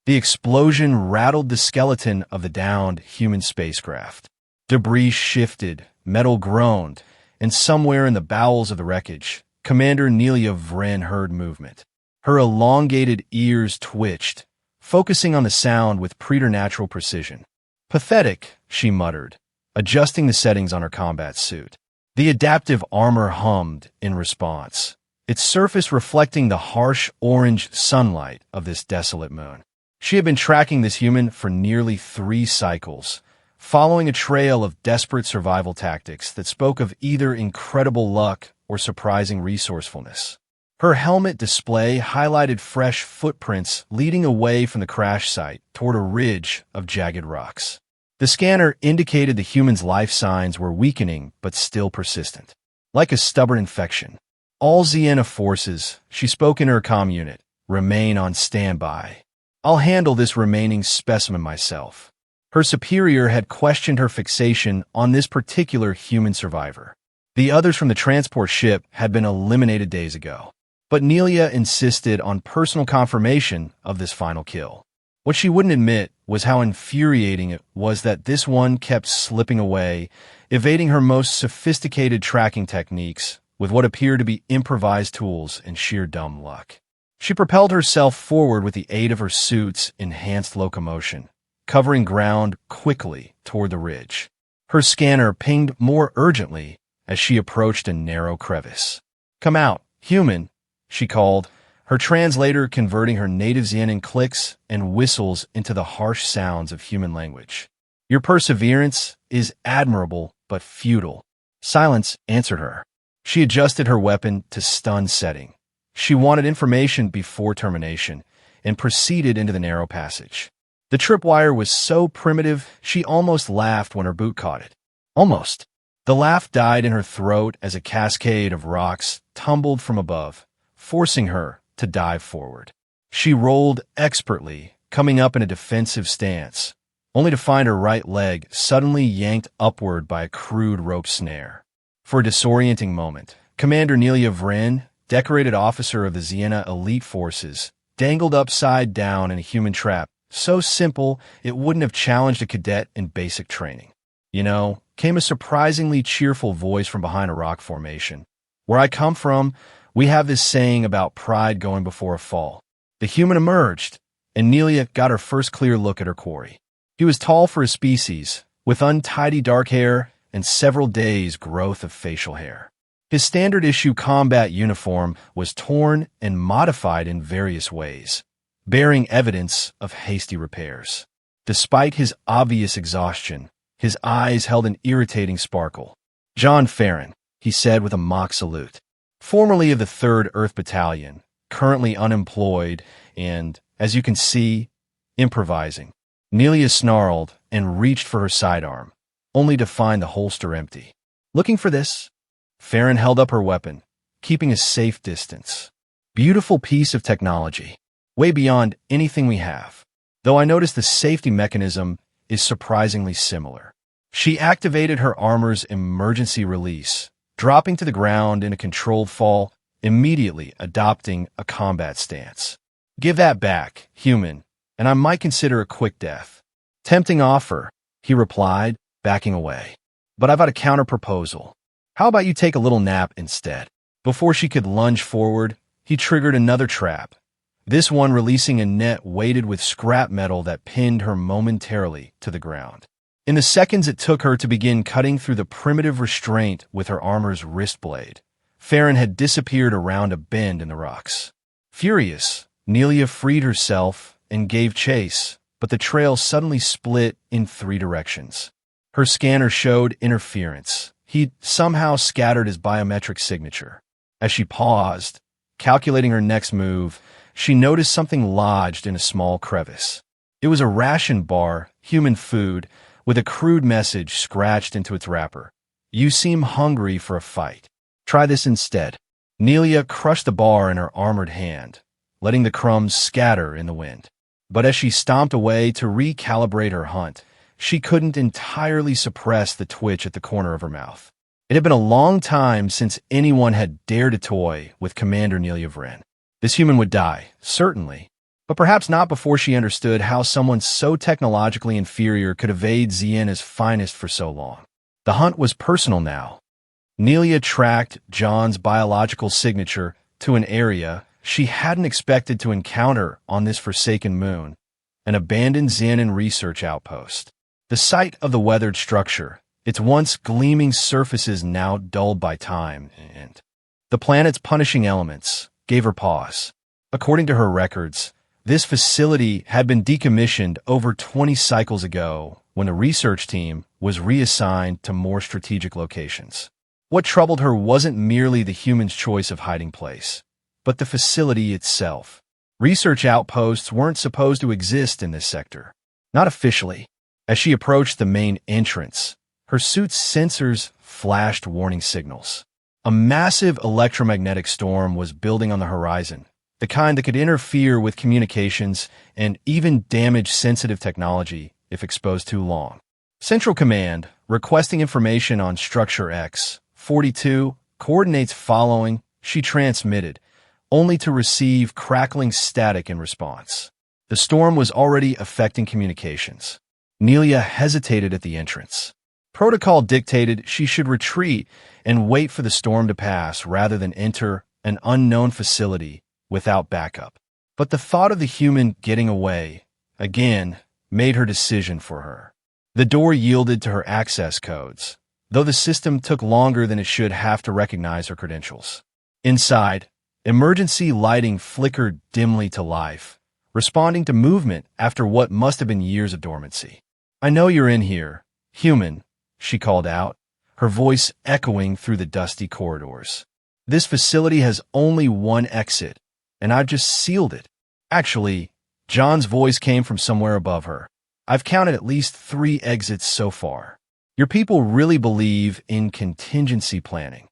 The explosion rattled the skeleton of the downed human spacecraft. Debris shifted, metal groaned, and somewhere in the bowels of the wreckage, Commander Nelia Vren heard movement. Her elongated ears twitched, focusing on the sound with preternatural precision. "Pathetic," she muttered, adjusting the settings on her combat suit. The adaptive armor hummed in response, its surface reflecting the harsh orange sunlight of this desolate moon. She had been tracking this human for nearly 3 cycles, following a trail of desperate survival tactics that spoke of either incredible luck or surprising resourcefulness. Her helmet display highlighted fresh footprints leading away from the crash site toward a ridge of jagged rocks. The scanner indicated the human's life signs were weakening but still persistent. Like a stubborn infection. "All Ziena forces," she spoke in her comm unit, "remain on standby. I'll handle this remaining specimen myself." Her superior had questioned her fixation on this particular human survivor. The others from the transport ship had been eliminated days ago. But Nelia insisted on personal confirmation of this final kill. What she wouldn't admit was how infuriating it was that this one kept slipping away, evading her most sophisticated tracking techniques with what appeared to be improvised tools and sheer dumb luck. She propelled herself forward with the aid of her suit's enhanced locomotion, covering ground quickly toward the ridge. Her scanner pinged more urgently as she approached a narrow crevice. "Come out, human," she called, her translator converting her native Xenon clicks and whistles into the harsh sounds of human language. "Your perseverance is admirable but futile." Silence answered her. She adjusted her weapon to stun setting. She wanted information before termination and proceeded into the narrow passage. The tripwire was so primitive, she almost laughed when her boot caught it. Almost. The laugh died in her throat as a cascade of rocks tumbled from above, forcing her to dive forward. She rolled expertly, coming up in a defensive stance, only to find her right leg suddenly yanked upward by a crude rope snare. For a disorienting moment, Commander Nelia Vren, decorated officer of the Ziena elite forces, dangled upside down in a human trap, so simple it wouldn't have challenged a cadet in basic training. "You know," came a surprisingly cheerful voice from behind a rock formation. "Where I come from, we have this saying about pride going before a fall." The human emerged, and Nelia got her first clear look at her quarry. He was tall for his species, with untidy dark hair and several days' growth of facial hair. His standard-issue combat uniform was torn and modified in various ways, bearing evidence of hasty repairs. Despite his obvious exhaustion, his eyes held an irritating sparkle. "John Farron," he said with a mock salute. "Formerly of the 3rd Earth Battalion, currently unemployed and, as you can see, improvising." Nelia snarled and reached for her sidearm, only to find the holster empty. "Looking for this?" Farron held up her weapon, keeping a safe distance. "Beautiful piece of technology, way beyond anything we have, though I noticed the safety mechanism is surprisingly similar." She activated her armor's emergency release, dropping to the ground in a controlled fall, immediately adopting a combat stance. "Give that back, human, and I might consider a quick death." "Tempting offer," he replied, backing away. "But I've got a counter-proposal. How about you take a little nap instead?" Before she could lunge forward, he triggered another trap, this one releasing a net weighted with scrap metal that pinned her momentarily to the ground. In the seconds it took her to begin cutting through the primitive restraint with her armor's wrist blade, Farron had disappeared around a bend in the rocks. Furious, Nelia freed herself and gave chase, but the trail suddenly split in 3 directions. Her scanner showed interference. He'd somehow scattered his biometric signature. As she paused, calculating her next move, she noticed something lodged in a small crevice. It was a ration bar, human food, with a crude message scratched into its wrapper. "You seem hungry for a fight. Try this instead." Nelia crushed the bar in her armored hand, letting the crumbs scatter in the wind. But as she stomped away to recalibrate her hunt, she couldn't entirely suppress the twitch at the corner of her mouth. It had been a long time since anyone had dared to toy with Commander Nelia Vren. This human would die, certainly, but perhaps not before she understood how someone so technologically inferior could evade Xiena's finest for so long. The hunt was personal now. Nelia tracked John's biological signature to an area she hadn't expected to encounter on this forsaken moon, an abandoned Xenon research outpost. The site of the weathered structure, its once gleaming surfaces now dulled by time, and the planet's punishing elements, gave her pause. According to her records, this facility had been decommissioned over 20 cycles ago when the research team was reassigned to more strategic locations. What troubled her wasn't merely the human's choice of hiding place, but the facility itself. Research outposts weren't supposed to exist in this sector. Not officially. As she approached the main entrance, her suit's sensors flashed warning signals. A massive electromagnetic storm was building on the horizon, the kind that could interfere with communications and even damage sensitive technology if exposed too long. Central Command, requesting information on Structure X-42, coordinates following, she transmitted, only to receive crackling static in response. The storm was already affecting communications. Nelia hesitated at the entrance. Protocol dictated she should retreat and wait for the storm to pass rather than enter an unknown facility without backup. But the thought of the human getting away, again, made her decision for her. The door yielded to her access codes, though the system took longer than it should have to recognize her credentials. Inside, emergency lighting flickered dimly to life, responding to movement after what must have been years of dormancy. "I know you're in here, human," she called out, her voice echoing through the dusty corridors. "This facility has only one exit, and I've just sealed it." Actually, John's voice came from somewhere above her. "I've counted at least 3 exits so far. Your people really believe in contingency planning."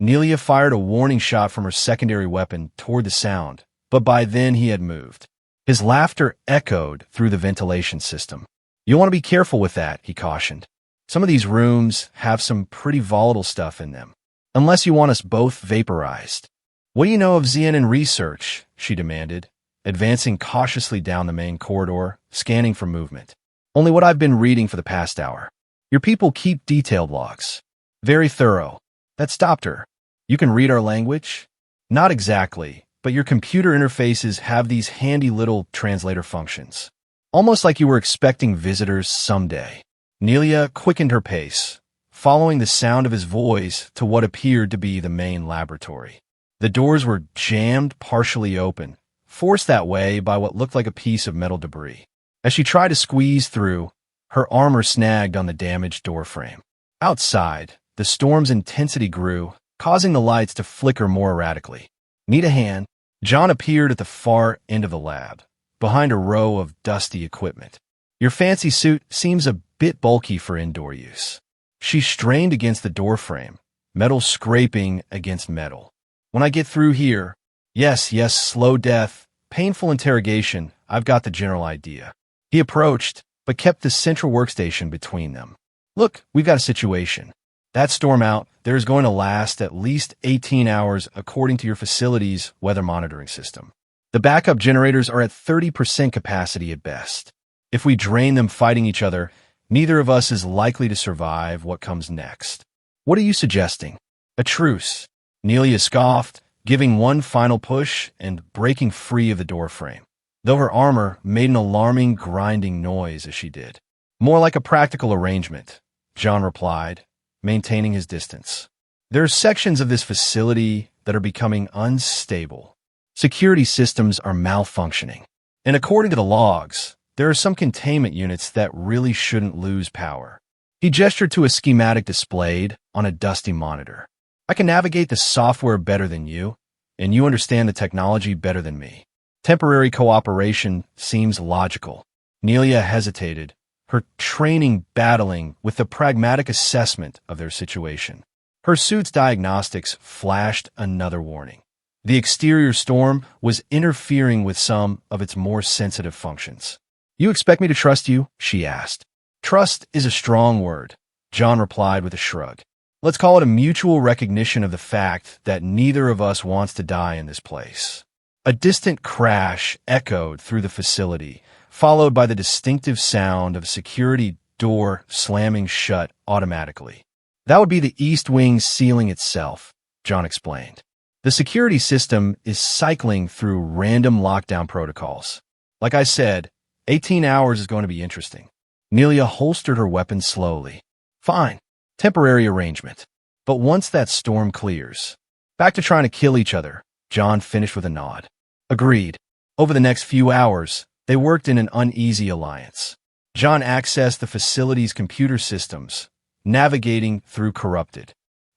Nelia fired a warning shot from her secondary weapon toward the sound, but by then he had moved. His laughter echoed through the ventilation system. "You'll want to be careful with that," he cautioned. "Some of these rooms have some pretty volatile stuff in them. Unless you want us both vaporized." "What do you know of Xenon research?" she demanded, advancing cautiously down the main corridor, scanning for movement. "Only what I've been reading for the past hour. Your people keep detailed logs. Very thorough." That stopped her. "You can read our language?" "Not exactly, but your computer interfaces have these handy little translator functions. Almost like you were expecting visitors someday." Nelia quickened her pace, following the sound of his voice to what appeared to be the main laboratory. The doors were jammed partially open, forced that way by what looked like a piece of metal debris. As she tried to squeeze through, her armor snagged on the damaged doorframe. Outside, the storm's intensity grew, causing the lights to flicker more erratically. "Need a hand?" John appeared at the far end of the lab, behind a row of dusty equipment. "Your fancy suit seems a bit bulky for indoor use." She strained against the doorframe, metal scraping against metal. "When I get through here—" Yes, slow death, painful interrogation, I've got the general idea." He approached, but kept the central workstation between them. "Look, we've got a situation. That storm out there is going to last at least 18 hours according to your facility's weather monitoring system. The backup generators are at 30% capacity at best. If we drain them fighting each other, neither of us is likely to survive what comes next. What are you suggesting?" "A truce." Nelia scoffed, giving one final push and breaking free of the doorframe, though her armor made an alarming grinding noise as she did. "More like a practical arrangement," John replied, maintaining his distance. "There are sections of this facility that are becoming unstable. Security systems are malfunctioning. And according to the logs, there are some containment units that really shouldn't lose power." He gestured to a schematic displayed on a dusty monitor. "I can navigate the software better than you, and you understand the technology better than me. Temporary cooperation seems logical." Nelia hesitated, her training battling with the pragmatic assessment of their situation. Her suit's diagnostics flashed another warning. The exterior storm was interfering with some of its more sensitive functions. "You expect me to trust you?" she asked. "Trust is a strong word," John replied with a shrug. "Let's call it a mutual recognition of the fact that neither of us wants to die in this place." A distant crash echoed through the facility, followed by the distinctive sound of a security door slamming shut automatically. That would be the East Wing sealing itself, John explained. The security system is cycling through random lockdown protocols. Like I said, 18 hours is going to be interesting. Nelia holstered her weapon slowly. Fine. Temporary arrangement. But once that storm clears, back to trying to kill each other, John finished with a nod. Agreed. Over the next few hours, they worked in an uneasy alliance. John accessed the facility's computer systems, navigating through corrupted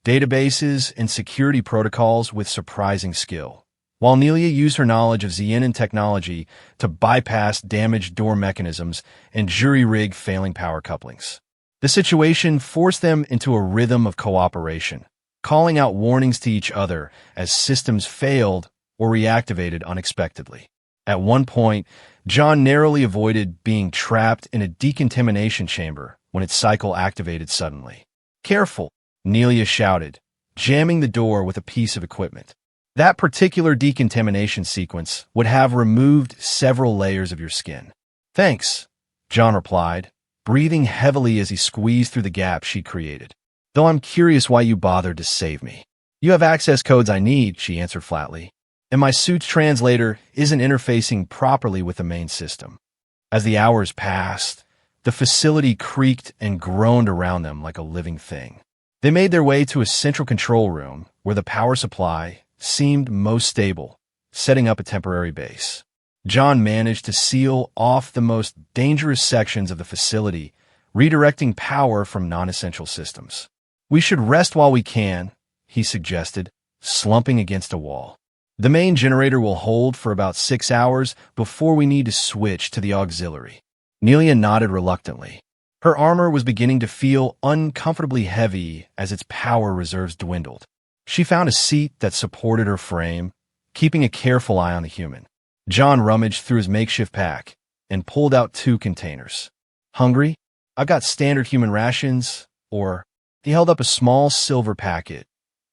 databases and security protocols with surprising skill, while Nelia used her knowledge of Xenon technology to bypass damaged door mechanisms and jury-rig failing power couplings. The situation forced them into a rhythm of cooperation, calling out warnings to each other as systems failed or reactivated unexpectedly. At one point, John narrowly avoided being trapped in a decontamination chamber when its cycle activated suddenly. Careful, Nelia shouted, jamming the door with a piece of equipment. That particular decontamination sequence would have removed several layers of your skin. Thanks, John replied, breathing heavily as he squeezed through the gap she created. Though I'm curious why you bothered to save me. You have access codes I need, she answered flatly, and my suit's translator isn't interfacing properly with the main system. As the hours passed, the facility creaked and groaned around them like a living thing. They made their way to a central control room where the power supply seemed most stable, setting up a temporary base. John managed to seal off the most dangerous sections of the facility, redirecting power from non-essential systems. We should rest while we can, he suggested, slumping against a wall. The main generator will hold for about 6 hours before we need to switch to the auxiliary. Nelia nodded reluctantly. Her armor was beginning to feel uncomfortably heavy as its power reserves dwindled. She found a seat that supported her frame, keeping a careful eye on the human. John rummaged through his makeshift pack and pulled out 2 containers. Hungry? I've got standard human rations, or... He held up a small silver packet,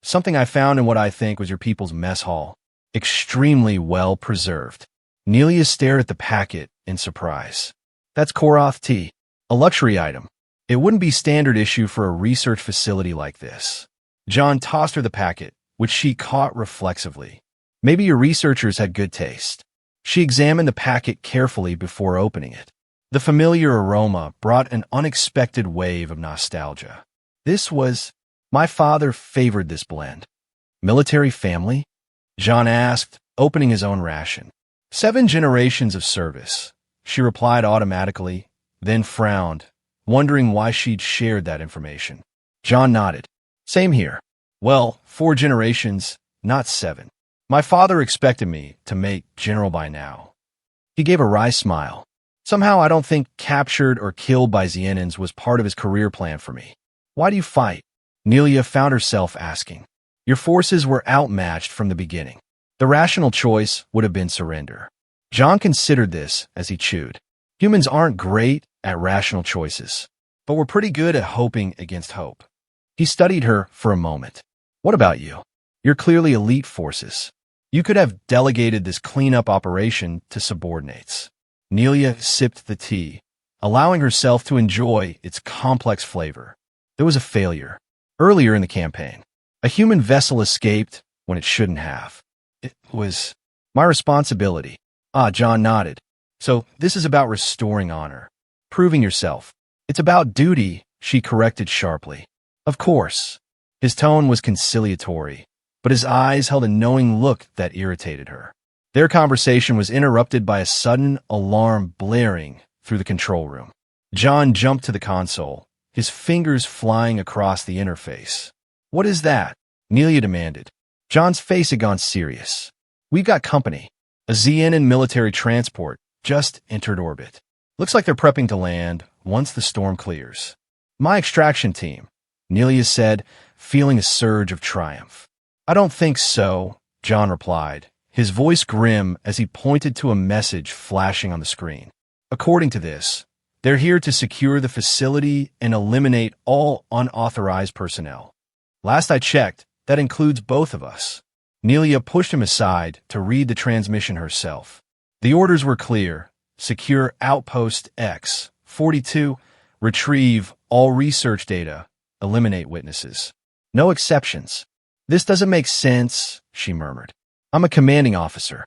something I found in what I think was your people's mess hall. Extremely well preserved. Nelia stared at the packet in surprise. That's Koroth tea, a luxury item. It wouldn't be standard issue for a research facility like this. John tossed her the packet, which she caught reflexively. Maybe your researchers had good taste. She examined the packet carefully before opening it. The familiar aroma brought an unexpected wave of nostalgia. This was... My father favored this blend. Military family? John asked, opening his own ration. 7 generations of service, she replied automatically, then frowned, wondering why she'd shared that information. John nodded. Same here. Well, 4 generations, not 7. My father expected me to make general by now. He gave a wry smile. Somehow I don't think captured or killed by Xenons was part of his career plan for me. Why do you fight? Nelia found herself asking. Your forces were outmatched from the beginning. The rational choice would have been surrender. John considered this as he chewed. Humans aren't great at rational choices, but we're pretty good at hoping against hope. He studied her for a moment. What about you? You're clearly elite forces. You could have delegated this cleanup operation to subordinates. Nelia sipped the tea, allowing herself to enjoy its complex flavor. There was a failure. Earlier in the campaign, a human vessel escaped when it shouldn't have. It was my responsibility. John nodded. So this is about restoring honor, proving yourself. It's about duty, she corrected sharply. Of course. His tone was conciliatory, but his eyes held a knowing look that irritated her. Their conversation was interrupted by a sudden alarm blaring through the control room. John jumped to the console, his fingers flying across the interface. What is that? Nelia demanded. John's face had gone serious. We've got company. A Xenon military transport just entered orbit. Looks like they're prepping to land once the storm clears. My extraction team, Nelia said, feeling a surge of triumph. I don't think so, John replied, his voice grim as he pointed to a message flashing on the screen. According to this, they're here to secure the facility and eliminate all unauthorized personnel. Last I checked, that includes both of us. Nelia pushed him aside to read the transmission herself. The orders were clear. Secure Outpost X. 42. Retrieve all research data. Eliminate witnesses. No exceptions. This doesn't make sense, she murmured. I'm a commanding officer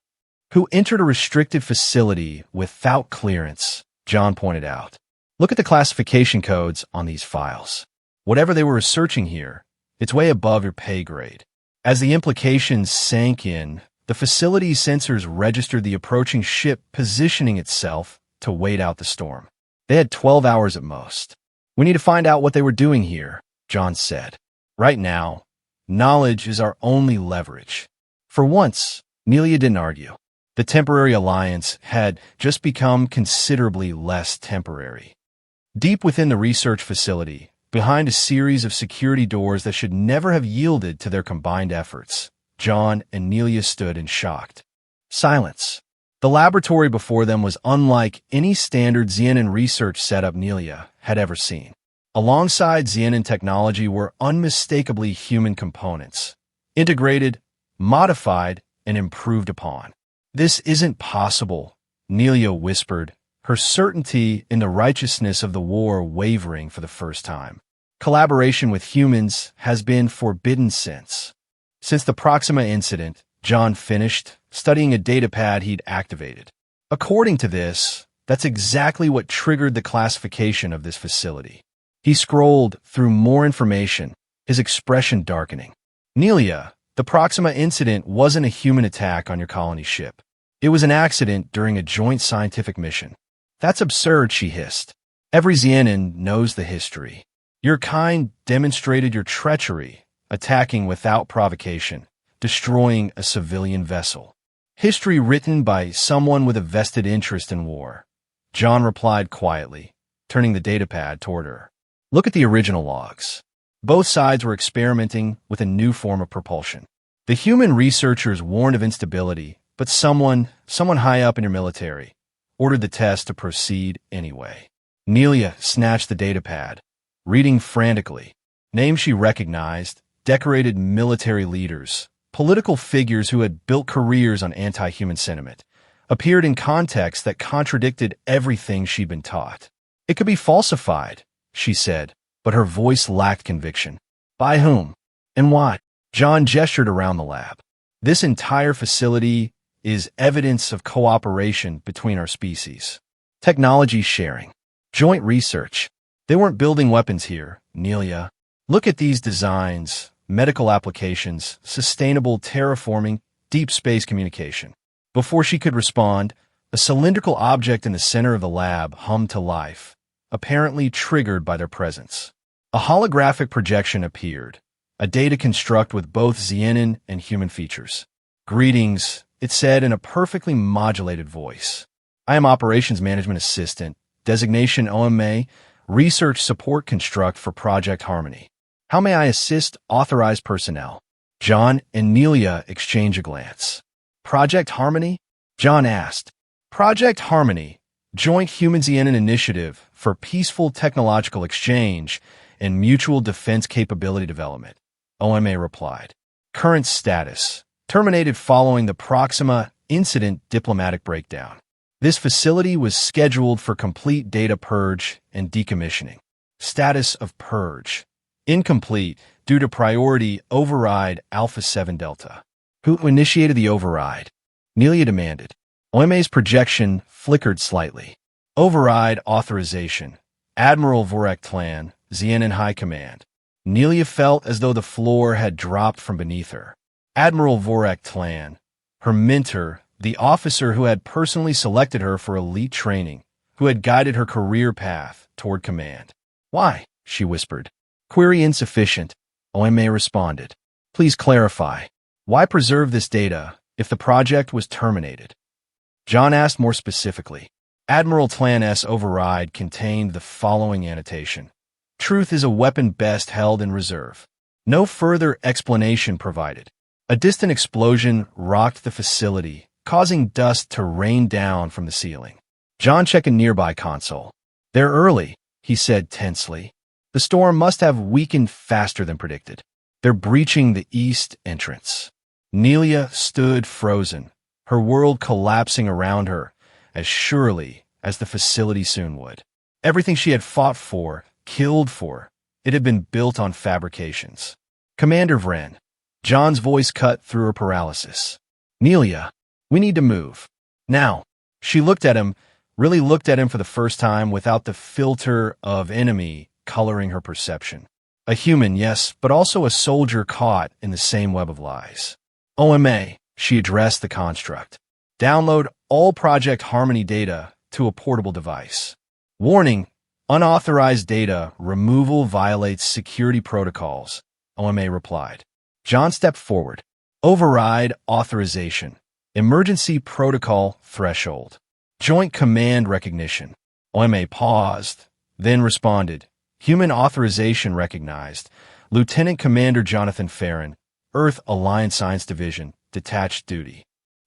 who entered a restricted facility without clearance, John pointed out. Look at the classification codes on these files. Whatever they were researching here, it's way above your pay grade. As the implications sank in, the facility's sensors registered the approaching ship positioning itself to wait out the storm. They had 12 hours at most. We need to find out what they were doing here, John said. Right now, knowledge is our only leverage. For once, Nelia didn't argue. The temporary alliance had just become considerably less temporary. Deep within the research facility, behind a series of security doors that should never have yielded to their combined efforts, John and Nelia stood in shocked silence. The laboratory before them was unlike any standard Xenon research setup Nelia had ever seen. Alongside Xenon technology were unmistakably human components, integrated, modified, and improved upon. This isn't possible, Nelia whispered, her certainty in the righteousness of the war wavering for the first time. Collaboration with humans has been forbidden since the Proxima incident, John finished, studying a datapad he'd activated. According to this, that's exactly what triggered the classification of this facility. He scrolled through more information, his expression darkening. Nelia, the Proxima incident wasn't a human attack on your colony ship. It was an accident during a joint scientific mission. That's absurd, she hissed. Every Xenon knows the history. Your kind demonstrated your treachery, attacking without provocation, destroying a civilian vessel. History written by someone with a vested interest in war. John replied quietly, turning the datapad toward her. Look at the original logs. Both sides were experimenting with a new form of propulsion. The human researchers warned of instability, but someone high up in your military ordered the test to proceed anyway. Nelia snatched the datapad, reading frantically. Names she recognized, decorated military leaders, political figures who had built careers on anti-human sentiment, appeared in contexts that contradicted everything she'd been taught. It could be falsified, she said, but her voice lacked conviction. By whom? And why? John gestured around the lab. This entire facility is evidence of cooperation between our species. Technology sharing. Joint research. They weren't building weapons here, Nelia. Look at these designs, medical applications, sustainable terraforming, deep space communication. Before she could respond, a cylindrical object in the center of the lab hummed to life, apparently triggered by their presence. A holographic projection appeared, a data construct with both Xenon and human features. Greetings, it said in a perfectly modulated voice. I am Operations Management Assistant, designation OMA, Research Support Construct for Project Harmony. How may I assist authorized personnel? John and Nelia exchanged a glance. Project Harmony? John asked. Project Harmony, Joint Human-Xenon Initiative for Peaceful Technological Exchange and Mutual Defense Capability Development, OMA replied. Current status. Terminated following the Proxima incident diplomatic breakdown. This facility was scheduled for complete data purge and decommissioning. Status of purge. Incomplete due to priority override Alpha 7 Delta. Who initiated the override? Nelia demanded. OMA's projection flickered slightly. Override authorization. Admiral Vorak Tlan, Xenon High Command. Nelia felt as though the floor had dropped from beneath her. Admiral Vorak Tlan, her mentor, the officer who had personally selected her for elite training, who had guided her career path toward command. Why? She whispered. Query insufficient, OMA responded. Please clarify. Why preserve this data if the project was terminated? John asked more specifically. Admiral Tlan's override contained the following annotation. Truth is a weapon best held in reserve. No further explanation provided. A distant explosion rocked the facility, causing dust to rain down from the ceiling. John checked a nearby console. They're early, he said tensely. The storm must have weakened faster than predicted. They're breaching the east entrance. Nelia stood frozen, her world collapsing around her, as surely as the facility soon would. Everything she had fought for, killed for, it had been built on fabrications. Commander Vren. John's voice cut through her paralysis. Nelia, we need to move. Now. She looked at him, really looked at him for the first time without the filter of enemy coloring her perception. A human, yes, but also a soldier caught in the same web of lies. OMA, she addressed the construct. Download all Project Harmony data to a portable device. Warning, unauthorized data removal violates security protocols, OMA replied. John stepped forward. Override authorization. Emergency protocol threshold. Joint command recognition. OMA paused, then responded. Human authorization recognized. Lieutenant Commander Jonathan Farron, Earth Alliance Science Division, detached duty.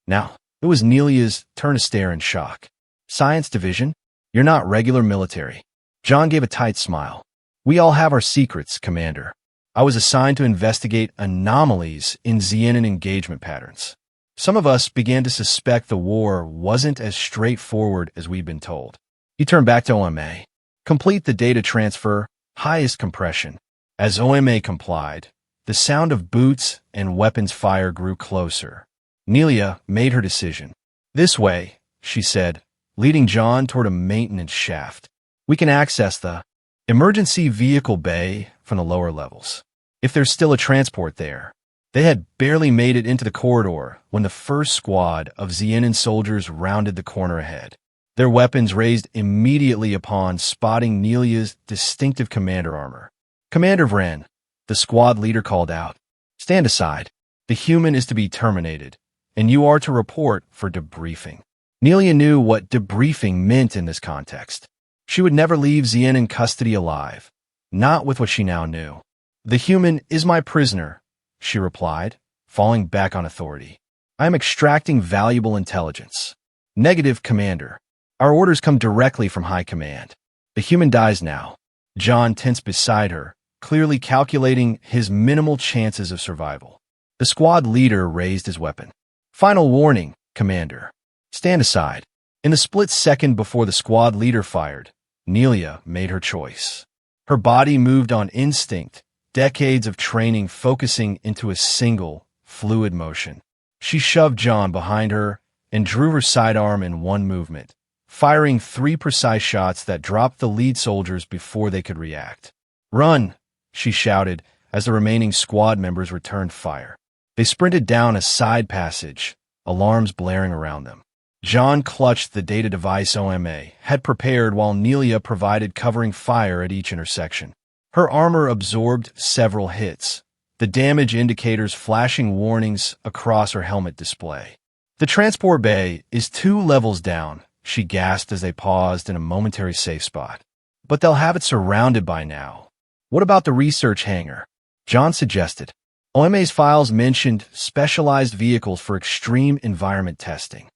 Now, it was Nelia's turn to stare in shock. Science Division? You're not regular military. John gave a tight smile. We all have our secrets, Commander. I was assigned to investigate anomalies in Xenon engagement patterns. Some of us began to suspect the war wasn't as straightforward as we'd been told. He turned back to OMA. Complete the data transfer, highest compression. As OMA complied, the sound of boots and weapons fire grew closer. Nelia made her decision. This way, she said, leading John toward a maintenance shaft. We can access the emergency vehicle bay from the lower levels. If there's still a transport there. They had barely made it into the corridor when the first squad of Xenon soldiers rounded the corner ahead. Their weapons raised immediately upon spotting Nelia's distinctive commander armor. Commander Vren, the squad leader called out. Stand aside. The human is to be terminated, and you are to report for debriefing. Nelia knew what debriefing meant in this context. She would never leave Xenon custody alive, not with what she now knew. The human is my prisoner, she replied, falling back on authority. I am extracting valuable intelligence. Negative, Commander. Our orders come directly from High Command. The human dies now. John tensed beside her, clearly calculating his minimal chances of survival. The squad leader raised his weapon. Final warning, Commander. Stand aside. In the split second before the squad leader fired, Nelia made her choice. Her body moved on instinct, decades of training focusing into a single, fluid motion. She shoved John behind her and drew her sidearm in one movement, firing 3 precise shots that dropped the lead soldiers before they could react. Run, she shouted as the remaining squad members returned fire. They sprinted down a side passage, alarms blaring around them. John clutched the data device OMA had prepared while Nelia provided covering fire at each intersection. Her armor absorbed several hits, the damage indicators flashing warnings across her helmet display. The transport bay is 2 levels down, she gasped as they paused in a momentary safe spot. But they'll have it surrounded by now. What about the research hangar? John suggested. OMA's files mentioned specialized vehicles for extreme environment testing.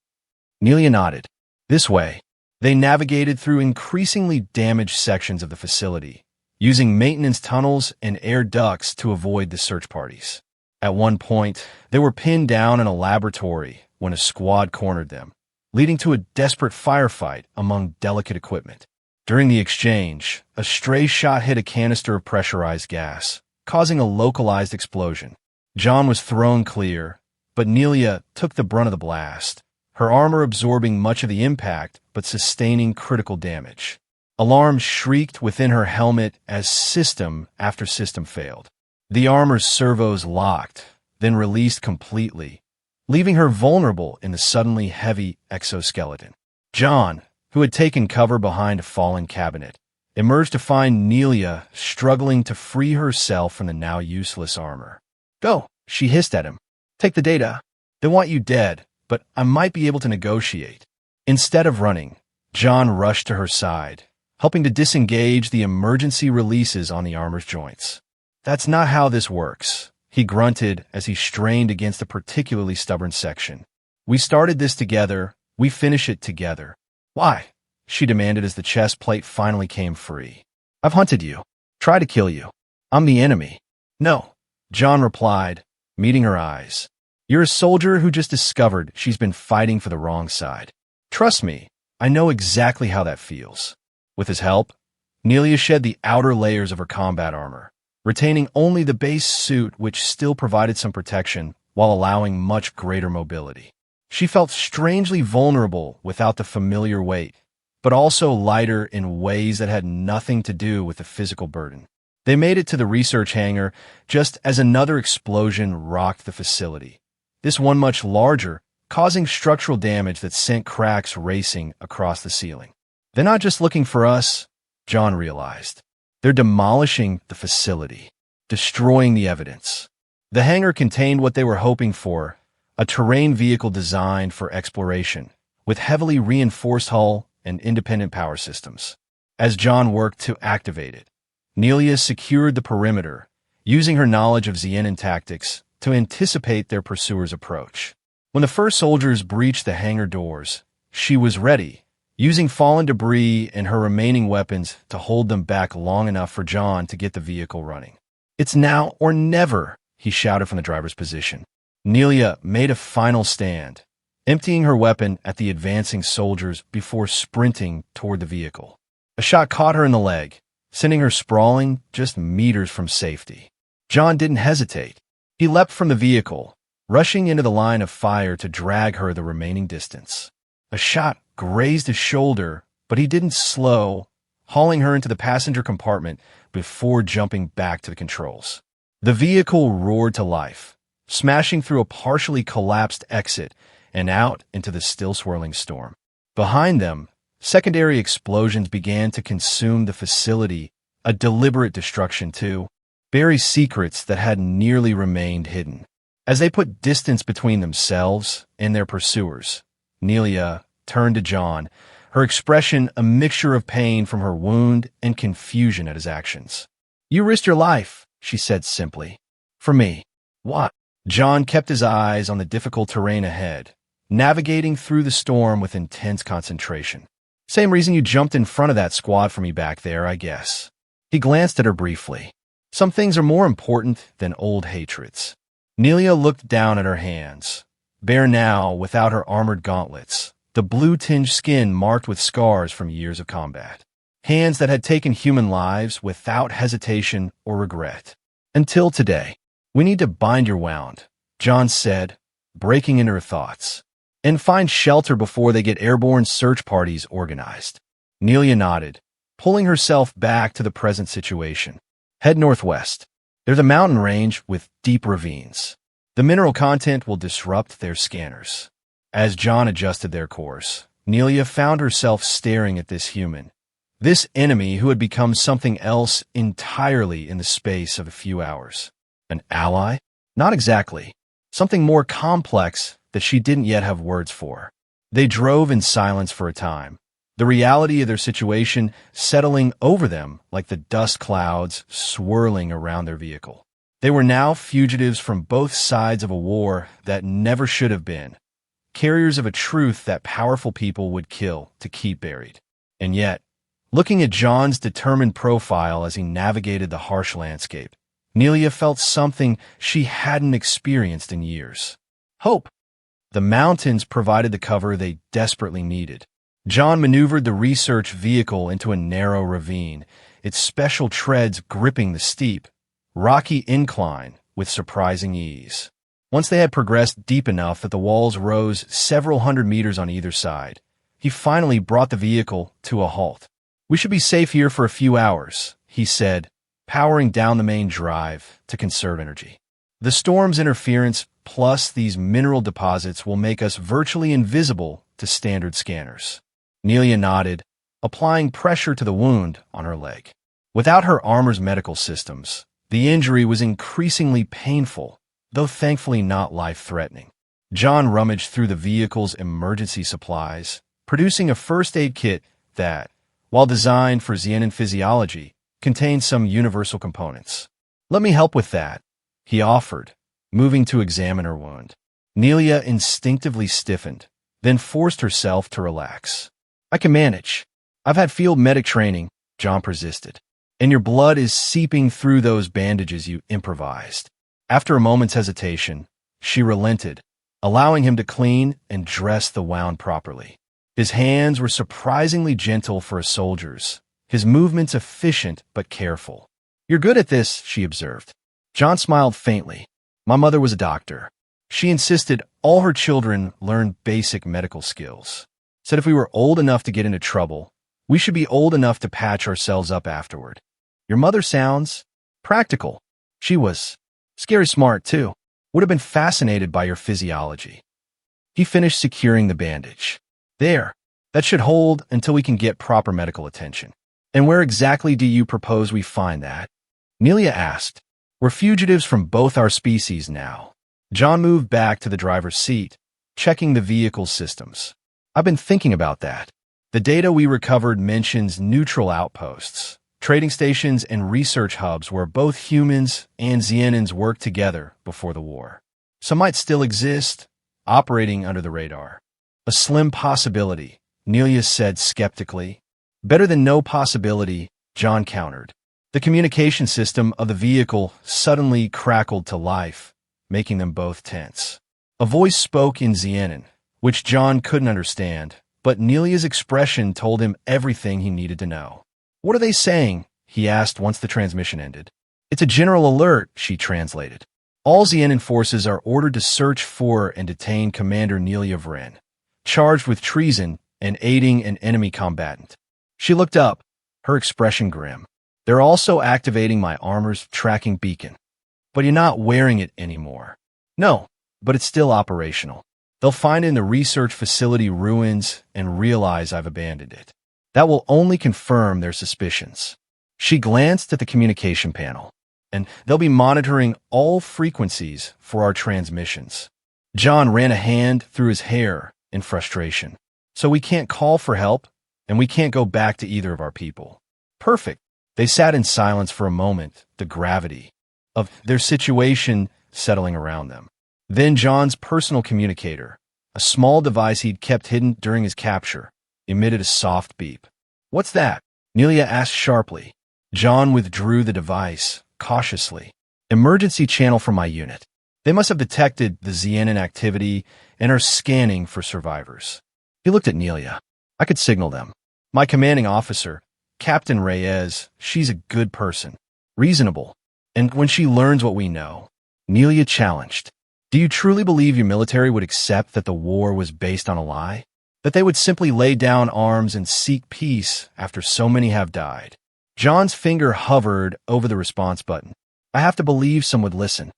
Nelia nodded. This way, they navigated through increasingly damaged sections of the facility, using maintenance tunnels and air ducts to avoid the search parties. At one point, they were pinned down in a laboratory when a squad cornered them, leading to a desperate firefight among delicate equipment. During the exchange, a stray shot hit a canister of pressurized gas, causing a localized explosion. John was thrown clear, but Nelia took the brunt of the blast, her armor absorbing much of the impact but sustaining critical damage. Alarms shrieked within her helmet as system after system failed. The armor's servos locked, then released completely, leaving her vulnerable in the suddenly heavy exoskeleton. John, who had taken cover behind a fallen cabinet, emerged to find Nelia struggling to free herself from the now useless armor. Go, she hissed at him. Take the data. They want you dead, but I might be able to negotiate. Instead of running, John rushed to her side, helping to disengage the emergency releases on the armor's joints. That's not how this works, he grunted as he strained against a particularly stubborn section. We started this together, we finish it together. Why? She demanded as the chest plate finally came free. I've hunted you. Tried to kill you. I'm the enemy. No, John replied, meeting her eyes. You're a soldier who just discovered she's been fighting for the wrong side. Trust me, I know exactly how that feels. With his help, Nelia shed the outer layers of her combat armor, retaining only the base suit which still provided some protection while allowing much greater mobility. She felt strangely vulnerable without the familiar weight, but also lighter in ways that had nothing to do with the physical burden. They made it to the research hangar just as another explosion rocked the facility, this one much larger, causing structural damage that sent cracks racing across the ceiling. They're not just looking for us, John realized. They're demolishing the facility, destroying the evidence. The hangar contained what they were hoping for, a terrain vehicle designed for exploration, with heavily reinforced hull and independent power systems. As John worked to activate it, Nelia secured the perimeter, using her knowledge of Xenon tactics to anticipate their pursuers' approach. When the first soldiers breached the hangar doors, she was ready, using fallen debris and her remaining weapons to hold them back long enough for John to get the vehicle running. "It's now or never," he shouted from the driver's position. Nelia made a final stand, emptying her weapon at the advancing soldiers before sprinting toward the vehicle. A shot caught her in the leg, sending her sprawling just meters from safety. John didn't hesitate. He leapt from the vehicle, rushing into the line of fire to drag her the remaining distance. A shot grazed his shoulder, but he didn't slow, hauling her into the passenger compartment before jumping back to the controls. The vehicle roared to life, smashing through a partially collapsed exit and out into the still swirling storm. Behind them, secondary explosions began to consume the facility, a deliberate destruction to bury secrets that had nearly remained hidden. As they put distance between themselves and their pursuers, Nelia turned to John, her expression a mixture of pain from her wound and confusion at his actions. "You risked your life," she said simply. "For me." "What?" John kept his eyes on the difficult terrain ahead, navigating through the storm with intense concentration. "Same reason you jumped in front of that squad for me back there, I guess." He glanced at her briefly. "Some things are more important than old hatreds." Nelia looked down at her hands, bare now without her armored gauntlets, the blue-tinged skin marked with scars from years of combat. Hands that had taken human lives without hesitation or regret. "Until today. We need to bind your wound," John said, breaking into her thoughts, "and find shelter before they get airborne search parties organized." Nelia nodded, pulling herself back to the present situation. "Head northwest. There's a mountain range with deep ravines. The mineral content will disrupt their scanners." As John adjusted their course, Nelia found herself staring at this human, this enemy who had become something else entirely in the space of a few hours. An ally? Not exactly. Something more complex that she didn't yet have words for. They drove in silence for a time, the reality of their situation settling over them like the dust clouds swirling around their vehicle. They were now fugitives from both sides of a war that never should have been, carriers of a truth that powerful people would kill to keep buried. And yet, looking at John's determined profile as he navigated the harsh landscape, Nelia felt something she hadn't experienced in years. Hope. The mountains provided the cover they desperately needed. John maneuvered the research vehicle into a narrow ravine, its special treads gripping the steep, rocky incline with surprising ease. Once they had progressed deep enough that the walls rose several hundred meters on either side, he finally brought the vehicle to a halt. "We should be safe here for a few hours," he said, powering down the main drive to conserve energy. "The storm's interference plus these mineral deposits will make us virtually invisible to standard scanners." Nelia nodded, applying pressure to the wound on her leg. Without her armor's medical systems, the injury was increasingly painful, though thankfully not life-threatening. John rummaged through the vehicle's emergency supplies, producing a first aid kit that, while designed for Xenon physiology, contained some universal components. "Let me help with that," he offered, moving to examine her wound. Nelia instinctively stiffened, then forced herself to relax. "I can manage. I've had field medic training," John persisted, "and your blood is seeping through those bandages you improvised." After a moment's hesitation, She relented, allowing him to clean and dress the wound properly. His hands were surprisingly gentle for a soldier's, his movements efficient but careful. "You're good at this," she observed. John smiled faintly. "My mother was a doctor. She insisted all her children learn basic medical skills. Said if we were old enough to get into trouble, we should be old enough to patch ourselves up afterward. Your mother sounds practical. She was scary smart, too. Would have been fascinated by your physiology." He finished securing the bandage. "There. That should hold until we can get proper medical attention." "And where exactly do you propose we find that?" Nelia asked. "We're fugitives from both our species now." John moved back to the driver's seat, checking the vehicle's systems. "I've been thinking about that. The data we recovered mentions neutral outposts, trading stations, and research hubs where both humans and Xianans worked together before the war. Some might still exist, operating under the radar." "A slim possibility," Nelia said skeptically. "Better than no possibility," John countered. The communication system of the vehicle suddenly crackled to life, making them both tense. A voice spoke in Xianan, which John couldn't understand, but Nelia's expression told him everything he needed to know. "What are they saying?" he asked once the transmission ended. "It's a general alert," she translated. "All Xianan forces are ordered to search for and detain Commander Nelia Vren, charged with treason and aiding an enemy combatant." She looked up, her expression grim. "They're also activating my armor's tracking beacon." "But you're not wearing it anymore." "No, but it's still operational. They'll find it in the research facility ruins and realize I've abandoned it. That will only confirm their suspicions." She glanced at the communication panel. "And they'll be monitoring all frequencies for our transmissions." John ran a hand through his hair in frustration. "So we can't call for help, and we can't go back to either of our people." "Perfect." They sat in silence for a moment, the gravity of their situation settling around them. Then John's personal communicator, a small device he'd kept hidden during his capture, emitted a soft beep. "What's that?" Nelia asked sharply. John withdrew the device, cautiously. "Emergency channel from my unit. They must have detected the Xianan activity and are scanning for survivors." He looked at Nelia. "I could signal them. My commanding officer, Captain Reyes, she's a good person. Reasonable. And when she learns what we know..." Nelia challenged. "Do you truly believe your military would accept that the war was based on a lie? That they would simply lay down arms and seek peace after so many have died?" John's finger hovered over the response button. "I have to believe some would listen.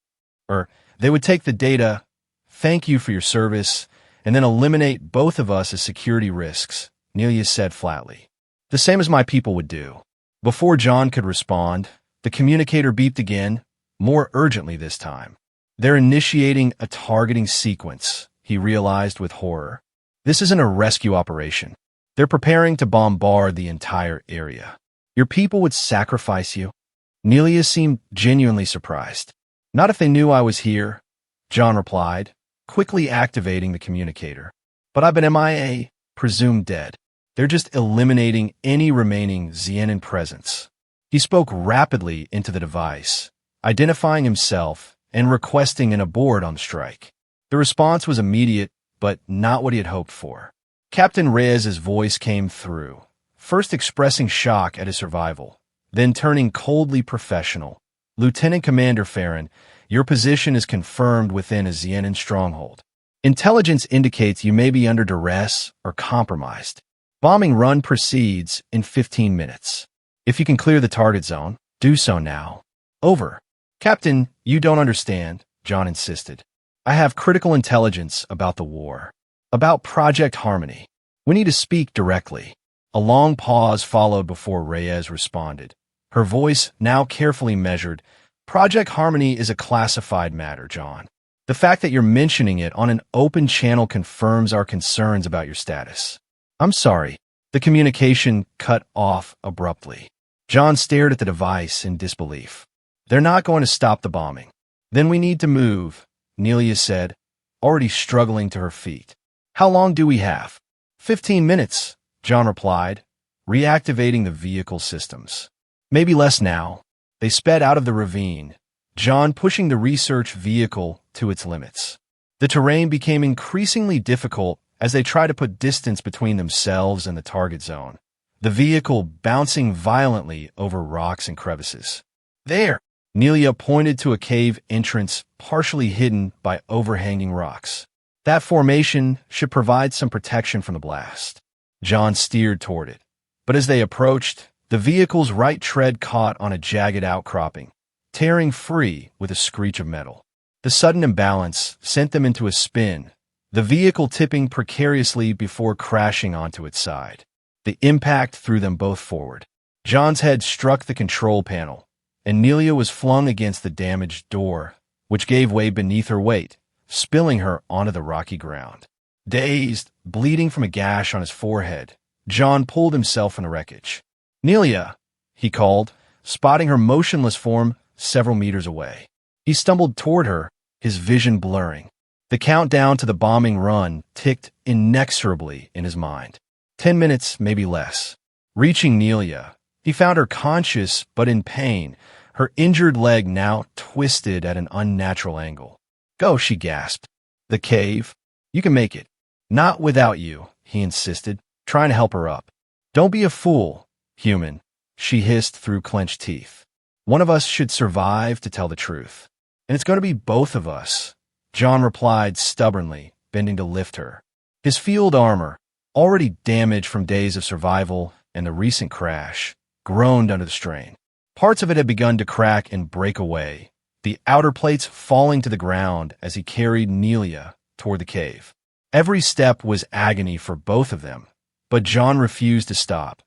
Or they would take the data, thank you for your service, and then eliminate both of us as security risks," Nelia said flatly. "The same as my people would do." Before John could respond, the communicator beeped again, more urgently this time. "They're initiating a targeting sequence," he realized with horror. "This isn't a rescue operation. They're preparing to bombard the entire area. Your people would sacrifice you?" Nelia seemed genuinely surprised. "Not if they knew I was here," John replied, quickly activating the communicator. "But I've been MIA, presumed dead. They're just eliminating any remaining Xianan presence." He spoke rapidly into the device, identifying himself and requesting an abort on the strike. The response was immediate, but not what he had hoped for. Captain Reyes's voice came through, first expressing shock at his survival, then turning coldly professional. "Lieutenant Commander Farron, your position is confirmed within a Xianan stronghold. Intelligence indicates you may be under duress or compromised. Bombing run proceeds in 15 minutes. If you can clear the target zone, do so now." "Over." "Captain, you don't understand," John insisted. "I have critical intelligence about the war, about Project Harmony. We need to speak directly." A long pause followed before Reyes responded, her voice now carefully measured. "Project Harmony is a classified matter, John. The fact that you're mentioning it on an open channel confirms our concerns about your status." "I'm sorry." The communication cut off abruptly. John stared at the device in disbelief. "They're not going to stop the bombing." "Then we need to move," Nelia said, already struggling to her feet. "How long do we have?" 15 minutes, John replied, reactivating the vehicle systems. "Maybe less now." They sped out of the ravine, John pushing the research vehicle to its limits. The terrain became increasingly difficult as they tried to put distance between themselves and the target zone, the vehicle bouncing violently over rocks and crevices. There! Nelia pointed to a cave entrance partially hidden by overhanging rocks. That formation should provide some protection from the blast. John steered toward it, but as they approached, the vehicle's right tread caught on a jagged outcropping, tearing free with a screech of metal. The sudden imbalance sent them into a spin, the vehicle tipping precariously before crashing onto its side. The impact threw them both forward. John's head struck the control panel, and Nelia was flung against the damaged door, which gave way beneath her weight, spilling her onto the rocky ground. Dazed, bleeding from a gash on his forehead, John pulled himself from the wreckage. "Nelia," he called, spotting her motionless form several meters away. He stumbled toward her, his vision blurring. The countdown to the bombing run ticked inexorably in his mind. 10 minutes, maybe less. Reaching Nelia, he found her conscious but in pain, her injured leg now twisted at an unnatural angle. "Go," she gasped. "The cave? You can make it." "Not without you," he insisted, trying to help her up. "Don't be a fool, human," she hissed through clenched teeth. "One of us should survive to tell the truth. And it's going to be both of us," John replied stubbornly, bending to lift her. His field armor, already damaged from days of survival and the recent crash, groaned under the strain. Parts of it had begun to crack and break away, the outer plates falling to the ground as he carried Nelia toward the cave. Every step was agony for both of them, but John refused to stop,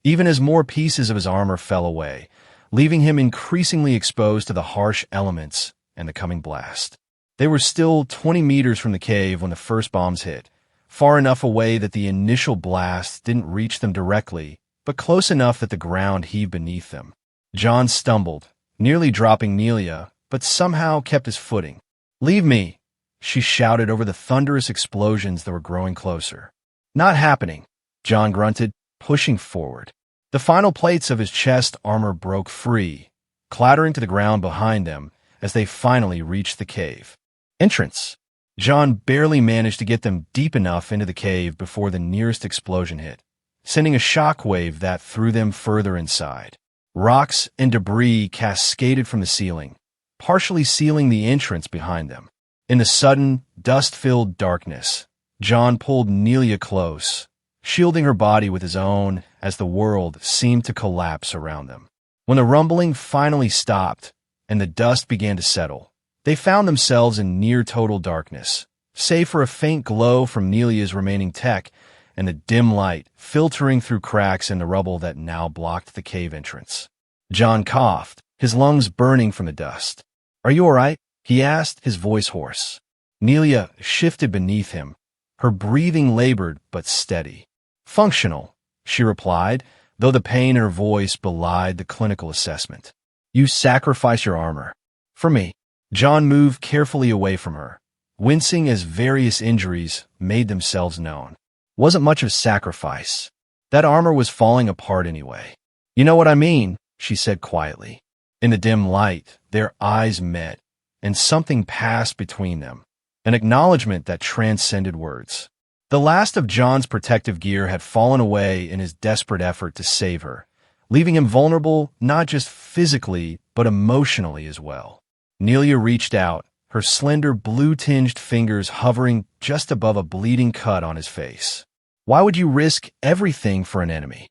even as more pieces of his armor fell away, leaving him increasingly exposed to the harsh elements and the coming blast. They were still 20 meters from the cave when the first bombs hit, far enough away that the initial blast didn't reach them directly, but close enough that the ground heaved beneath them. John stumbled, nearly dropping Nelia, but somehow kept his footing. "Leave me," she shouted over the thunderous explosions that were growing closer. "Not happening," John grunted, pushing forward. The final plates of his chest armor broke free, clattering to the ground behind them as they finally reached the cave entrance. John barely managed to get them deep enough into the cave before the nearest explosion hit, sending a shockwave that threw them further inside. Rocks and debris cascaded from the ceiling, partially sealing the entrance behind them. In the sudden, dust-filled darkness, John pulled Nelia close, shielding her body with his own as the world seemed to collapse around them. When the rumbling finally stopped and the dust began to settle, they found themselves in near-total darkness, save for a faint glow from Nelia's remaining tech and the dim light filtering through cracks in the rubble that now blocked the cave entrance. John coughed, his lungs burning from the dust. "Are you all right?" he asked, his voice hoarse. Nelia shifted beneath him, her breathing labored but steady. "Functional," she replied, though the pain in her voice belied the clinical assessment. "You sacrifice your armor. For me." John moved carefully away from her, wincing as various injuries made themselves known. Wasn't much of sacrifice. That armor was falling apart anyway. "You know what I mean," she said quietly. In the dim light, their eyes met, and something passed between them, an acknowledgement that transcended words. The last of John's protective gear had fallen away in his desperate effort to save her, leaving him vulnerable not just physically, but emotionally as well. Nelia reached out, her slender blue-tinged fingers hovering just above a bleeding cut on his face. "Why would you risk everything for an enemy?"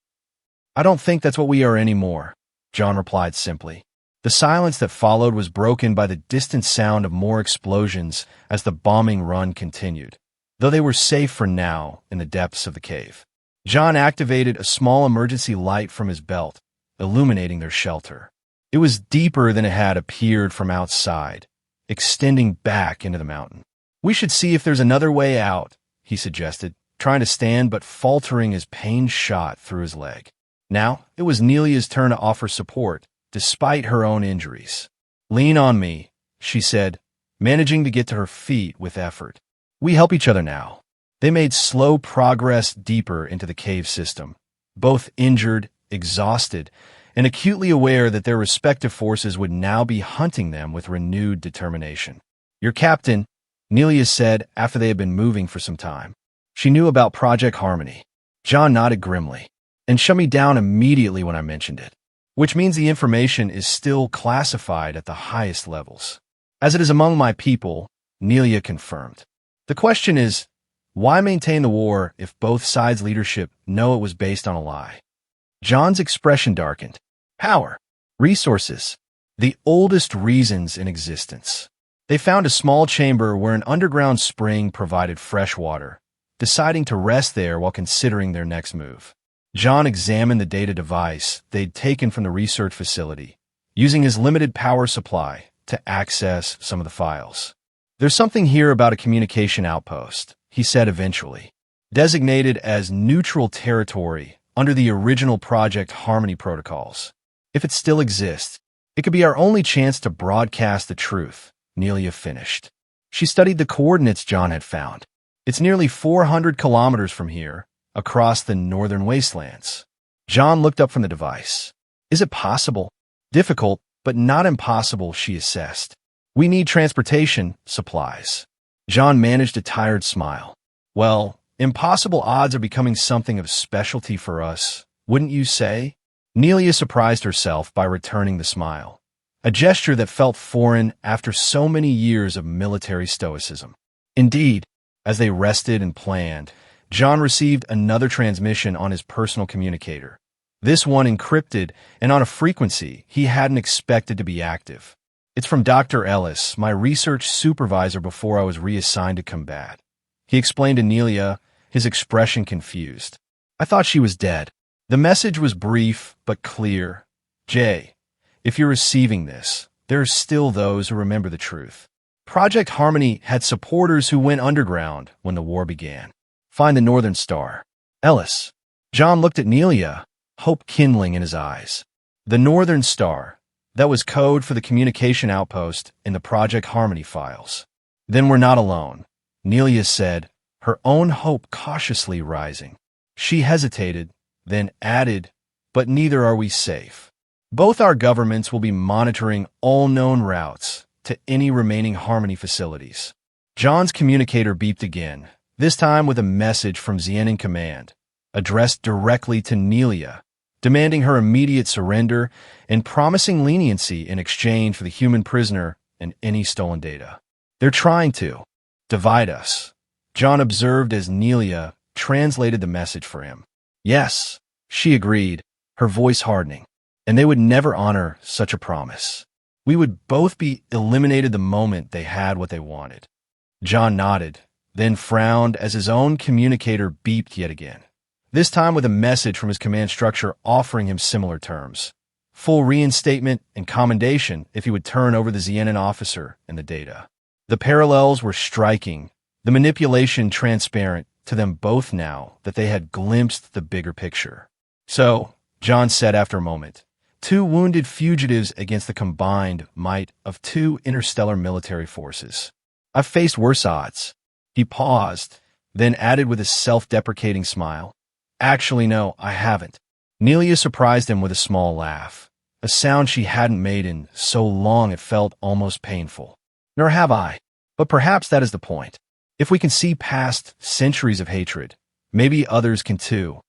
"I don't think that's what we are anymore," John replied simply. The silence that followed was broken by the distant sound of more explosions as the bombing run continued, though they were safe for now in the depths of the cave. John activated a small emergency light from his belt, illuminating their shelter. It was deeper than it had appeared from outside, extending back into the mountain. "We should see if there's another way out," he suggested, trying to stand but faltering as pain shot through his leg. Now it was Nelia's turn to offer support, despite her own injuries. "Lean on me," she said, managing to get to her feet with effort. "We help each other now." They made slow progress deeper into the cave system, both injured, exhausted, and acutely aware that their respective forces would now be hunting them with renewed determination. "Your captain," Nelia said after they had been moving for some time. She knew about Project Harmony. John nodded grimly and shut me down immediately when I mentioned it, which means the information is still classified at the highest levels. As it is among my people, Nelia confirmed. The question is, why maintain the war if both sides' leadership know it was based on a lie? John's expression darkened. Power. Resources. The oldest reasons in existence. They found a small chamber where an underground spring provided fresh water, deciding to rest there while considering their next move. John examined the data device they'd taken from the research facility, using his limited power supply to access some of the files. There's something here about a communication outpost, he said eventually, designated as neutral territory under the original Project Harmony protocols. If it still exists, it could be our only chance to broadcast the truth, Nelia finished. She studied the coordinates John had found. It's nearly 400 kilometers from here, across the northern wastelands. John looked up from the device. Is it possible? Difficult, but not impossible, she assessed. We need transportation, supplies. John managed a tired smile. Well, impossible odds are becoming something of a specialty for us, wouldn't you say? Nelia surprised herself by returning the smile, a gesture that felt foreign after so many years of military stoicism. Indeed, as they rested and planned, John received another transmission on his personal communicator, this one encrypted and on a frequency he hadn't expected to be active. It's from Dr. Ellis, my research supervisor before I was reassigned to combat. He explained to Nelia, his expression confused. I thought she was dead. The message was brief but clear. Jay, if you're receiving this, there are still those who remember the truth. Project Harmony had supporters who went underground when the war began. Find the Northern Star. Ellis. John looked at Nelia, hope kindling in his eyes. The Northern Star. That was code for the communication outpost in the Project Harmony files. Then we're not alone, Nelia said, her own hope cautiously rising. She hesitated, then added, but neither are we safe. Both our governments will be monitoring all known routes to any remaining Harmony facilities. John's communicator beeped again, this time with a message from Zien in command, addressed directly to Nelia, demanding her immediate surrender and promising leniency in exchange for the human prisoner and any stolen data. They're trying to divide us, John observed as Nelia translated the message for him. Yes, she agreed, her voice hardening, and they would never honor such a promise. We would both be eliminated the moment they had what they wanted. John nodded, then frowned as his own communicator beeped yet again, this time with a message from his command structure offering him similar terms. Full reinstatement and commendation if he would turn over the Xenon officer and the data. The parallels were striking, the manipulation transparent to them both now that they had glimpsed the bigger picture. So, John said after a moment, 2 wounded fugitives against the combined might of 2 interstellar military forces. I've faced worse odds. He paused, then added with a self-deprecating smile. Actually, no, I haven't. Nelia surprised him with a small laugh, a sound she hadn't made in so long it felt almost painful. Nor have I. But perhaps that is the point. If we can see past centuries of hatred, maybe others can too.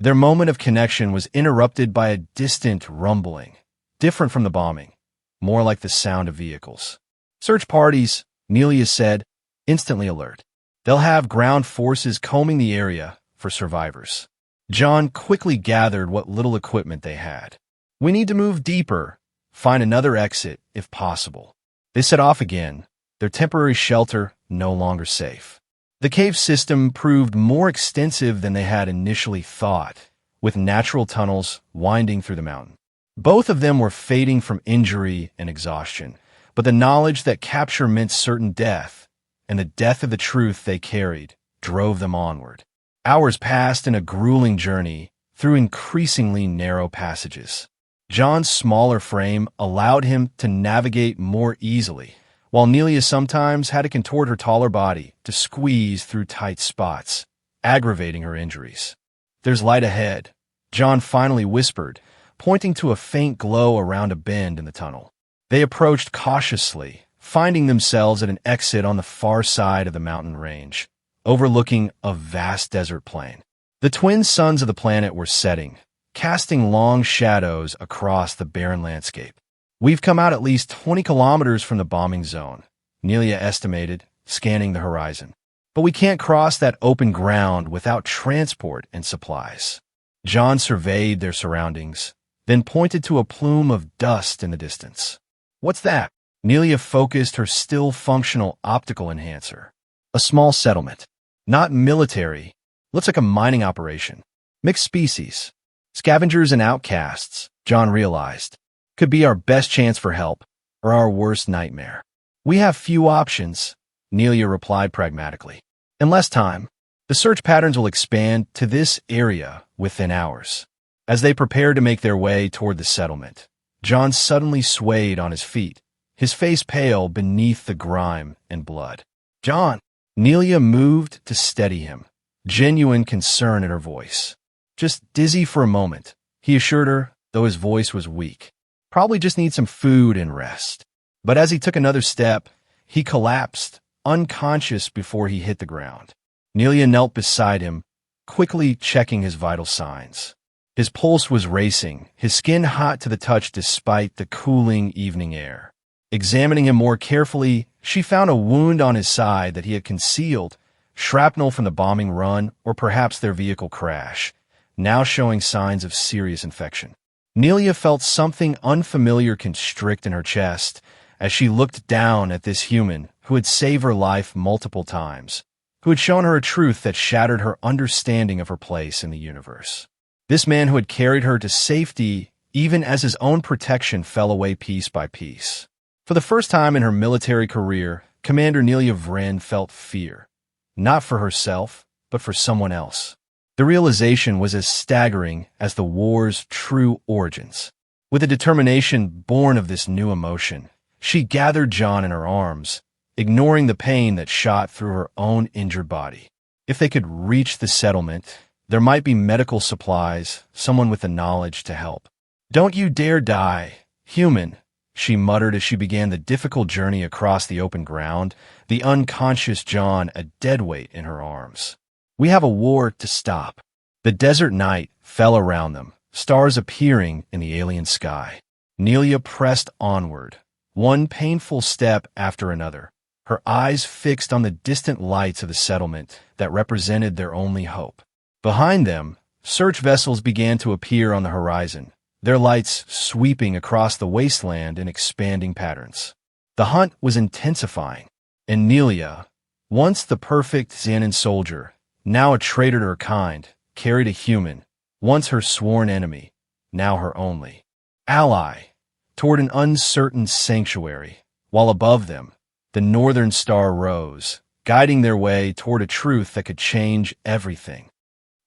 Their moment of connection was interrupted by a distant rumbling, different from the bombing, more like the sound of vehicles. Search parties, Nelia said, instantly alert. They'll have ground forces combing the area for survivors. John quickly gathered what little equipment they had. We need to move deeper, find another exit if possible. They set off again, their temporary shelter no longer safe. The cave system proved more extensive than they had initially thought, with natural tunnels winding through the mountain. Both of them were fading from injury and exhaustion, but the knowledge that capture meant certain death, and the death of the truth they carried, drove them onward. Hours passed in a grueling journey through increasingly narrow passages. John's smaller frame allowed him to navigate more easily, while Nelia sometimes had to contort her taller body to squeeze through tight spots, aggravating her injuries. There's light ahead, John finally whispered, pointing to a faint glow around a bend in the tunnel. They approached cautiously, finding themselves at an exit on the far side of the mountain range, overlooking a vast desert plain. The twin suns of the planet were setting, casting long shadows across the barren landscape. "We've come out at least 20 kilometers from the bombing zone," Nelia estimated, scanning the horizon. "But we can't cross that open ground without transport and supplies." John surveyed their surroundings, then pointed to a plume of dust in the distance. "What's that?" Nelia focused her still functional optical enhancer. "A small settlement. Not military. Looks like a mining operation. Mixed species. Scavengers and outcasts," John realized. "Could be our best chance for help, or our worst nightmare." "We have few options," Nelia replied pragmatically. "In less time, the search patterns will expand to this area within hours." As they prepared to make their way toward the settlement, John suddenly swayed on his feet, his face pale beneath the grime and blood. "John!" Nelia moved to steady him, genuine concern in her voice. "Just dizzy for a moment," he assured her, though his voice was weak. "Probably just need some food and rest." But as he took another step, he collapsed, unconscious before he hit the ground. Nelia knelt beside him, quickly checking his vital signs. His pulse was racing, his skin hot to the touch despite the cooling evening air. Examining him more carefully, she found a wound on his side that he had concealed, shrapnel from the bombing run or perhaps their vehicle crash, now showing signs of serious infection. Nelia felt something unfamiliar constrict in her chest as she looked down at this human who had saved her life multiple times, who had shown her a truth that shattered her understanding of her place in the universe. This man who had carried her to safety even as his own protection fell away piece by piece. For the first time in her military career, Commander Nelia Vren felt fear, not for herself, but for someone else. The realization was as staggering as the war's true origins. With a determination born of this new emotion, she gathered John in her arms, ignoring the pain that shot through her own injured body. If they could reach the settlement, there might be medical supplies, someone with the knowledge to help. "Don't you dare die, human," she muttered as she began the difficult journey across the open ground, the unconscious John a deadweight in her arms. "We have a war to stop." The desert night fell around them, stars appearing in the alien sky. Nelia pressed onward, one painful step after another, her eyes fixed on the distant lights of the settlement that represented their only hope. Behind them, search vessels began to appear on the horizon, their lights sweeping across the wasteland in expanding patterns. The hunt was intensifying, and Nelia, once the perfect Xanan soldier, now a traitor to her kind, carried a human, once her sworn enemy, now her only ally, toward an uncertain sanctuary, while above them, the northern star rose, guiding their way toward a truth that could change everything.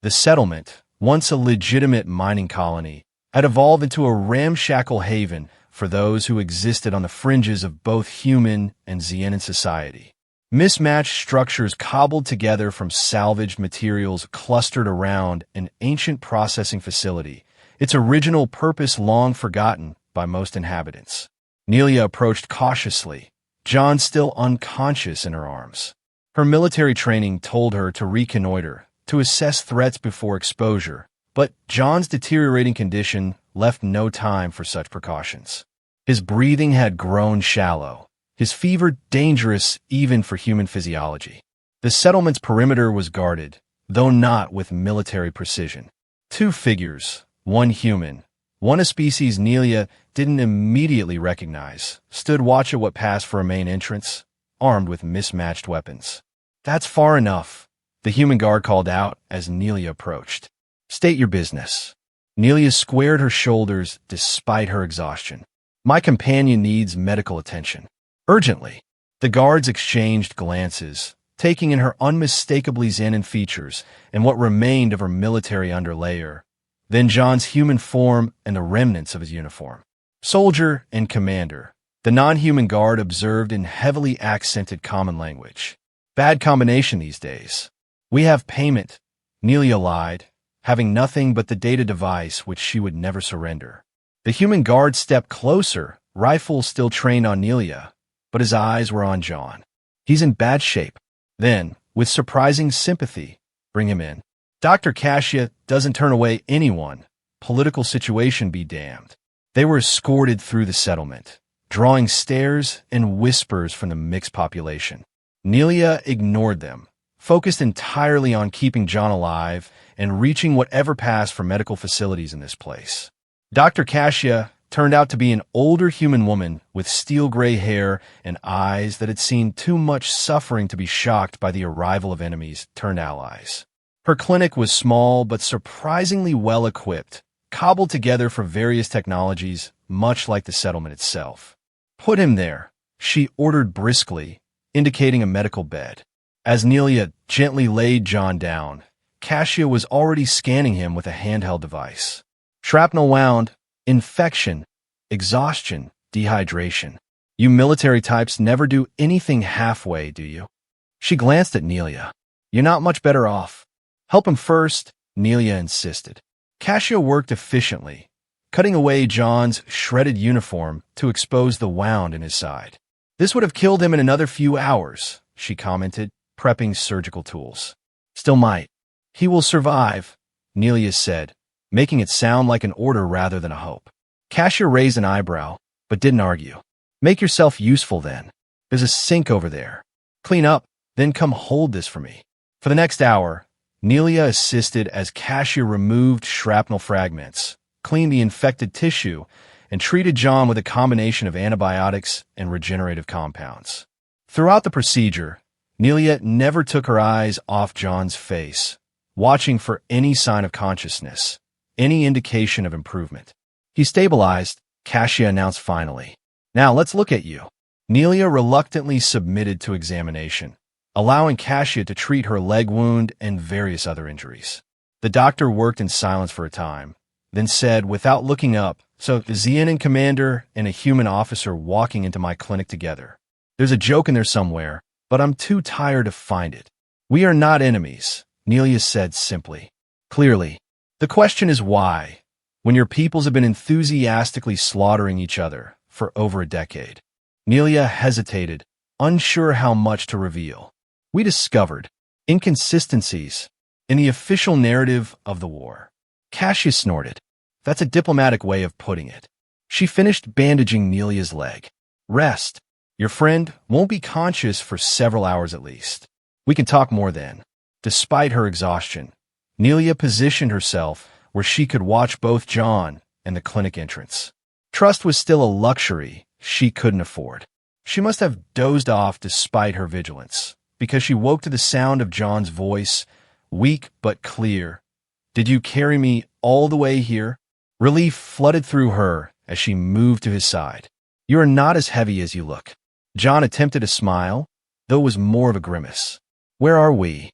The settlement, once a legitimate mining colony, had evolved into a ramshackle haven for those who existed on the fringes of both human and Xanan society. Mismatched structures cobbled together from salvaged materials clustered around an ancient processing facility, its original purpose long forgotten by most inhabitants. Nelia approached cautiously, John still unconscious in her arms. Her military training told her to reconnoiter, to assess threats before exposure, but John's deteriorating condition left no time for such precautions. His breathing had grown shallow, his fever dangerous even for human physiology. The settlement's perimeter was guarded, though not with military precision. Two figures, one human, one a species Nelia didn't immediately recognize, stood watch at what passed for a main entrance, armed with mismatched weapons. "That's far enough," the human guard called out as Nelia approached. "State your business." Nelia squared her shoulders despite her exhaustion. "My companion needs medical attention. Urgently." The guards exchanged glances, taking in her unmistakably Xanan features and what remained of her military underlayer, then John's human form and the remnants of his uniform. "Soldier and commander," the non-human guard observed in heavily accented common language. "Bad combination these days." "We have payment," Nelia lied, having nothing but the data device which she would never surrender. The human guard stepped closer, rifle still trained on Nelia, but his eyes were on John. He's in bad shape. Then, with surprising sympathy, bring him in. Dr. Cassia doesn't turn away anyone. Political situation be damned. They were escorted through the settlement, drawing stares and whispers from the mixed population. Nelia ignored them, focused entirely on keeping John alive and reaching whatever passed for medical facilities in this place. Dr. Cassia turned out to be an older human woman with steel-gray hair and eyes that had seen too much suffering to be shocked by the arrival of enemies turned allies. Her clinic was small but surprisingly well-equipped, cobbled together from various technologies, much like the settlement itself. "Put him there," she ordered briskly, indicating a medical bed. As Nelia gently laid John down, Cassia was already scanning him with a handheld device. Shrapnel wound, infection, exhaustion, dehydration. You military types never do anything halfway, do you? She glanced at Nelia. "You're not much better off." "Help him first," Nelia insisted. Cassia worked efficiently, cutting away John's shredded uniform to expose the wound in his side. "This would have killed him in another few hours," she commented, prepping surgical tools. "Still might. He will survive," Nelia said, making it sound like an order rather than a hope. Cassia raised an eyebrow, but didn't argue. "Make yourself useful then. There's a sink over there. Clean up, then come hold this for me." For the next hour, Nelia assisted as Cassia removed shrapnel fragments, cleaned the infected tissue, and treated John with a combination of antibiotics and regenerative compounds. Throughout the procedure, Nelia never took her eyes off John's face, watching for any sign of consciousness, any indication of improvement. "He stabilized," Cassia announced finally. "Now let's look at you." Nelia reluctantly submitted to examination, allowing Cassia to treat her leg wound and various other injuries. The doctor worked in silence for a time, then said without looking up, "So, the Xenon commander and a human officer walking into my clinic together. There's a joke in there somewhere, but I'm too tired to find it." "We are not enemies," Nelia said simply. "Clearly. The question is why, when your peoples have been enthusiastically slaughtering each other for over a decade." Nelia hesitated, unsure how much to reveal. "We discovered inconsistencies in the official narrative of the war." Cassia snorted. "That's a diplomatic way of putting it." She finished bandaging Nelia's leg. "Rest. Your friend won't be conscious for several hours at least. We can talk more then." Despite her exhaustion, Nelia positioned herself where she could watch both John and the clinic entrance. Trust was still a luxury she couldn't afford. She must have dozed off despite her vigilance, because she woke to the sound of John's voice, weak but clear. "Did you carry me all the way here?" Relief flooded through her as she moved to his side. "You are not as heavy as you look." John attempted a smile, though it was more of a grimace. "Where are we?"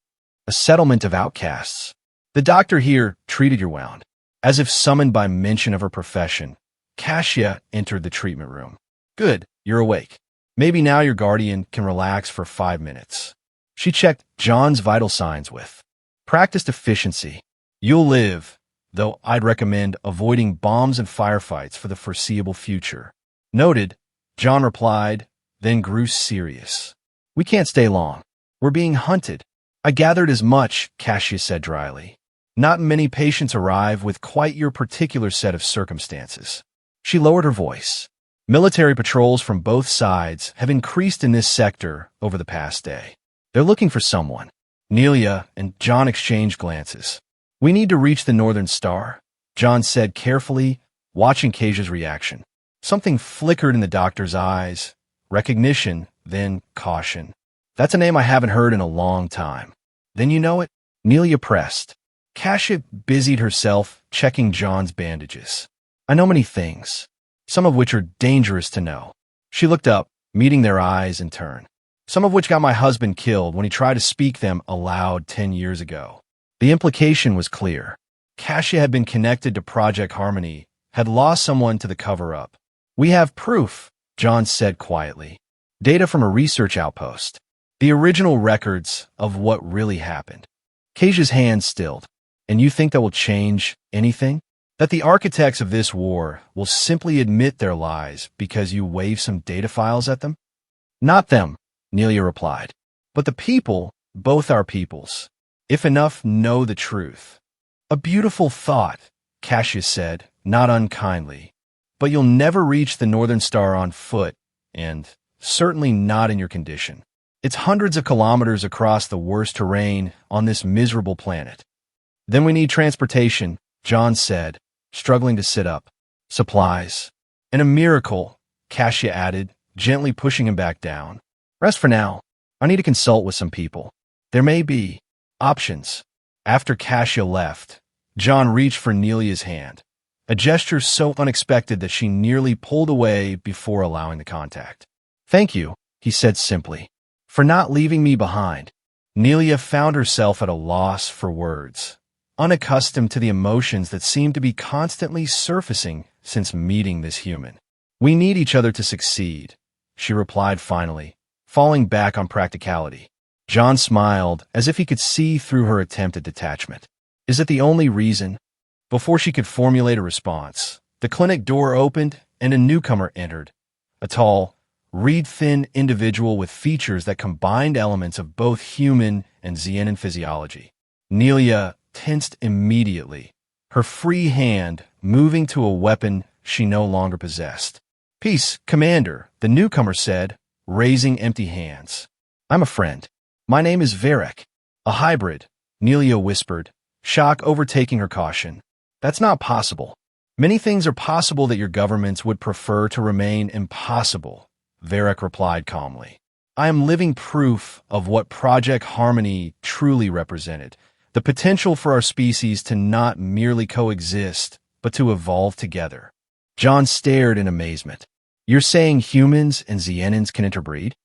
"A settlement of outcasts. The doctor here treated your wound." As if summoned by mention of her profession, Cassia entered the treatment room. "Good, you're awake. Maybe now your guardian can relax for 5 minutes." She checked John's vital signs with practiced efficiency. "You'll live, though I'd recommend avoiding bombs and firefights for the foreseeable future." "Noted," John replied, then grew serious. "We can't stay long. We're being hunted." "I gathered as much," Cassia said dryly. "Not many patients arrive with quite your particular set of circumstances." She lowered her voice. "Military patrols from both sides have increased in this sector over the past day. They're looking for someone." Nelia and John exchanged glances. "We need to reach the Northern Star," John said carefully, watching Kasia's reaction. Something flickered in the doctor's eyes. Recognition, then caution. "That's a name I haven't heard in a long time." "Then you know it?" Nelia pressed. Cassia busied herself checking John's bandages. "I know many things, some of which are dangerous to know." She looked up, meeting their eyes in turn. "Some of which got my husband killed when he tried to speak them aloud 10 years ago." The implication was clear. Cassia had been connected to Project Harmony, had lost someone to the cover-up. "We have proof," John said quietly. "Data from a research outpost. The original records of what really happened." Kasia's hand stilled. "And you think that will change anything? That the architects of this war will simply admit their lies because you wave some data files at them?" Not them, Nelia replied. But the people, both our peoples, if enough know the truth. A beautiful thought, Cassius said, not unkindly. But you'll never reach the Northern Star on foot, and certainly not in your condition. It's hundreds of kilometers across the worst terrain on this miserable planet. Then we need transportation, John said, struggling to sit up. Supplies. And a miracle, Cassia added, gently pushing him back down. Rest for now. I need to consult with some people. There may be options. After Cassia left, John reached for Nelia's hand, a gesture so unexpected that she nearly pulled away before allowing the contact. Thank you, he said simply, for not leaving me behind. Nelia found herself at a loss for words, unaccustomed to the emotions that seemed to be constantly surfacing since meeting this human. We need each other to succeed, she replied finally, falling back on practicality. John smiled as if he could see through her attempt at detachment. Is it the only reason? Before she could formulate a response, the clinic door opened and a newcomer entered, a tall, reed-thin individual with features that combined elements of both human and Xenon physiology. Nelia tensed immediately, her free hand moving to a weapon she no longer possessed. Peace, Commander, the newcomer said, raising empty hands. I'm a friend. My name is Varek, a hybrid, Nelia whispered, shock overtaking her caution. That's not possible. Many things are possible that your governments would prefer to remain impossible, Varek replied calmly. I am living proof of what Project Harmony truly represented, the potential for our species to not merely coexist, but to evolve together. John stared in amazement. You're saying humans and Xenons can interbreed?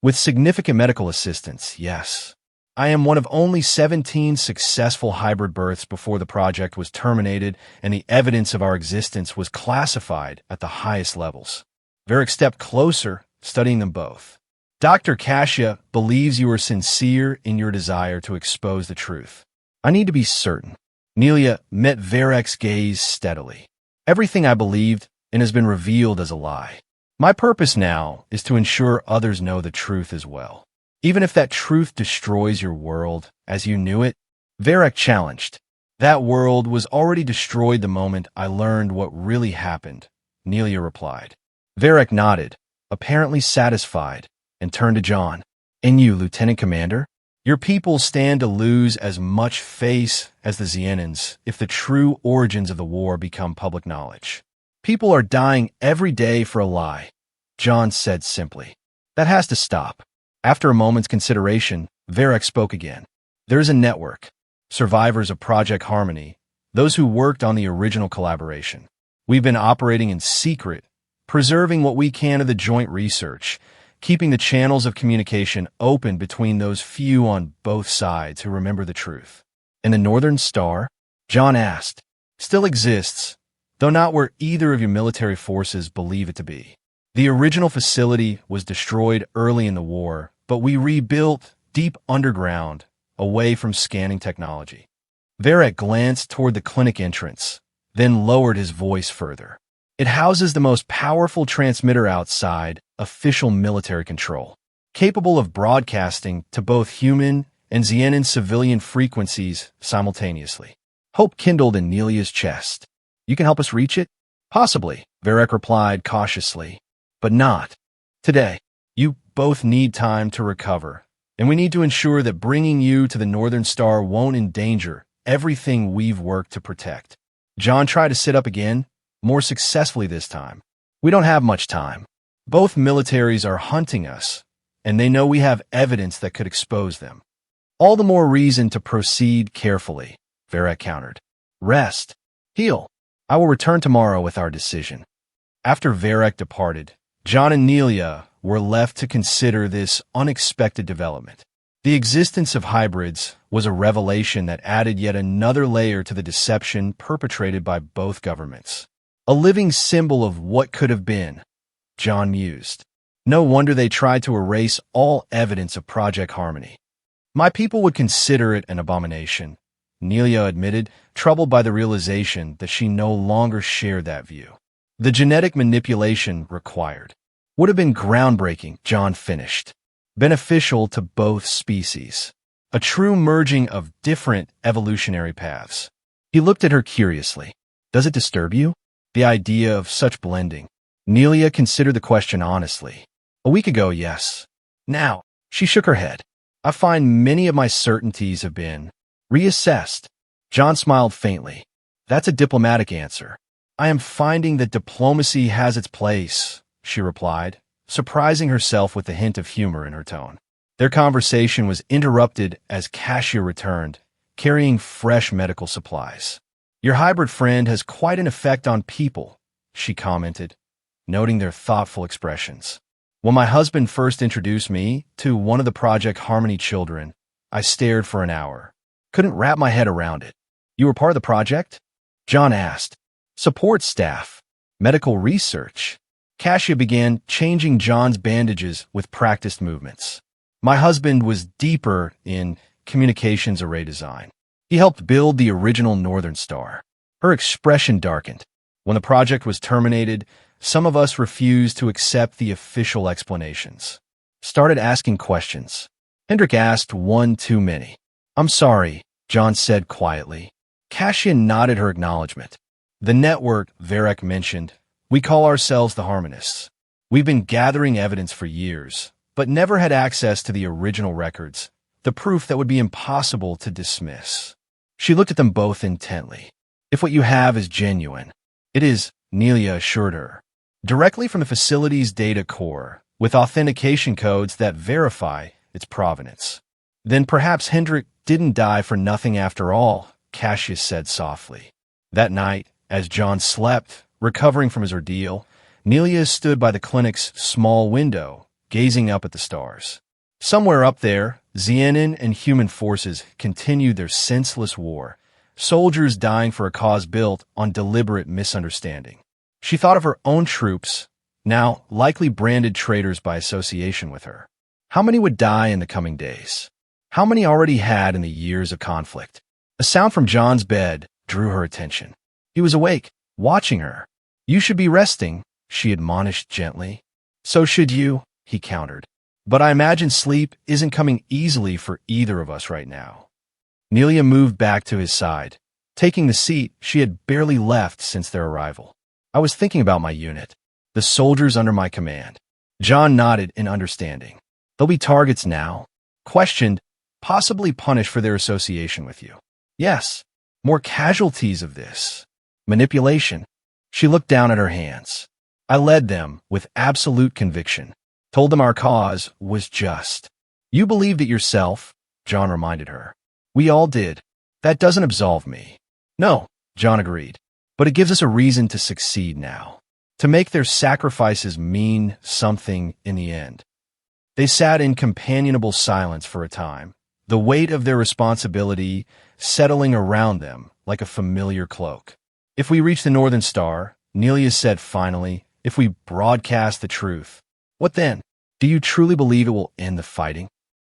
With significant medical assistance, yes. I am one of only 17 successful hybrid births before the project was terminated and the evidence of our existence was classified at the highest levels. Varek stepped closer, studying them both. Dr. Cassia believes you are sincere in your desire to expose the truth. I need to be certain. Nelia met Varek's gaze steadily. Everything I believed and has been revealed as a lie. My purpose now is to ensure others know the truth as well. Even if that truth destroys your world as you knew it, Varek challenged. That world was already destroyed the moment I learned what really happened, Nelia replied. Varek nodded, apparently satisfied, and turned to John. And you, Lieutenant Commander? Your people stand to lose as much face as the Xenons if the true origins of the war become public knowledge. People are dying every day for a lie, John said simply. That has to stop. After a moment's consideration, Varek spoke again. There is a network, survivors of Project Harmony, those who worked on the original collaboration. We've been operating in secret, preserving what we can of the joint research, keeping the channels of communication open between those few on both sides who remember the truth. And the Northern Star? John asked. Still exists, though not where either of your military forces believe it to be. The original facility was destroyed early in the war, but we rebuilt deep underground, away from scanning technology. Varek glanced toward the clinic entrance, then lowered his voice further. It houses the most powerful transmitter outside official military control, capable of broadcasting to both human and Xenon civilian frequencies simultaneously. Hope kindled in Nelia's chest. You can help us reach it? Possibly, Varek replied cautiously, but not today. You both need time to recover, and we need to ensure that bringing you to the Northern Star won't endanger everything we've worked to protect. John tried to sit up again, more successfully this time. We don't have much time. Both militaries are hunting us, and they know we have evidence that could expose them. All the more reason to proceed carefully, Varek countered. Rest. Heal. I will return tomorrow with our decision. After Varek departed, John and Nelia were left to consider this unexpected development. The existence of hybrids was a revelation that added yet another layer to the deception perpetrated by both governments. A living symbol of what could have been, John mused. No wonder they tried to erase all evidence of Project Harmony. My people would consider it an abomination, Nelia admitted, troubled by the realization that she no longer shared that view. The genetic manipulation required. Would have been groundbreaking, John finished. Beneficial to both species. A true merging of different evolutionary paths. He looked at her curiously. Does it disturb you? The idea of such blending. Nelia considered the question honestly. A week ago, yes. Now, she shook her head. I find many of my certainties have been reassessed. John smiled faintly. That's a diplomatic answer. I am finding that diplomacy has its place, she replied, surprising herself with the hint of humor in her tone. Their conversation was interrupted as Cassia returned, carrying fresh medical supplies. Your hybrid friend has quite an effect on people, she commented, noting their thoughtful expressions. When my husband first introduced me to one of the Project Harmony children, I stared for an hour. Couldn't wrap my head around it. You were part of the project? John asked. Support staff. Medical research. Cassia began changing John's bandages with practiced movements. My husband was deeper in communications array design. He helped build the original Northern Star. Her expression darkened. When the project was terminated, some of us refused to accept the official explanations. Started asking questions. Hendrik asked one too many. I'm sorry, John said quietly. Cassia nodded her acknowledgement. The network, Varek mentioned, we call ourselves the Harmonists. We've been gathering evidence for years, but never had access to the original records, the proof that would be impossible to dismiss. She looked at them both intently. If what you have is genuine, it is, Nelia assured her. Directly from the facility's data core, with authentication codes that verify its provenance. Then perhaps Hendrik didn't die for nothing after all, Cassius said softly. That night, as John slept, recovering from his ordeal, Nelia stood by the clinic's small window, gazing up at the stars. Somewhere up there, Xenon and human forces continued their senseless war, soldiers dying for a cause built on deliberate misunderstanding. She thought of her own troops, now likely branded traitors by association with her. How many would die in the coming days? How many already had in the years of conflict? A sound from John's bed drew her attention. He was awake, watching her. You should be resting, she admonished gently. So should you, he countered. But I imagine sleep isn't coming easily for either of us right now. Nelia moved back to his side, taking the seat she had barely left since their arrival. I was thinking about my unit, the soldiers under my command. John nodded in understanding. They'll be targets now, questioned, possibly punished for their association with you. Yes, more casualties of this. Manipulation. She looked down at her hands. I led them with absolute conviction, told them our cause was just. You believed it yourself, John reminded her. We all did. That doesn't absolve me. No, John agreed. But it gives us a reason to succeed now, to make their sacrifices mean something in the end. They sat in companionable silence for a time, the weight of their responsibility settling around them like a familiar cloak. If we reach the Northern Star, Nelia said finally, if we broadcast the truth, what then? Do you truly believe it will end the fighting?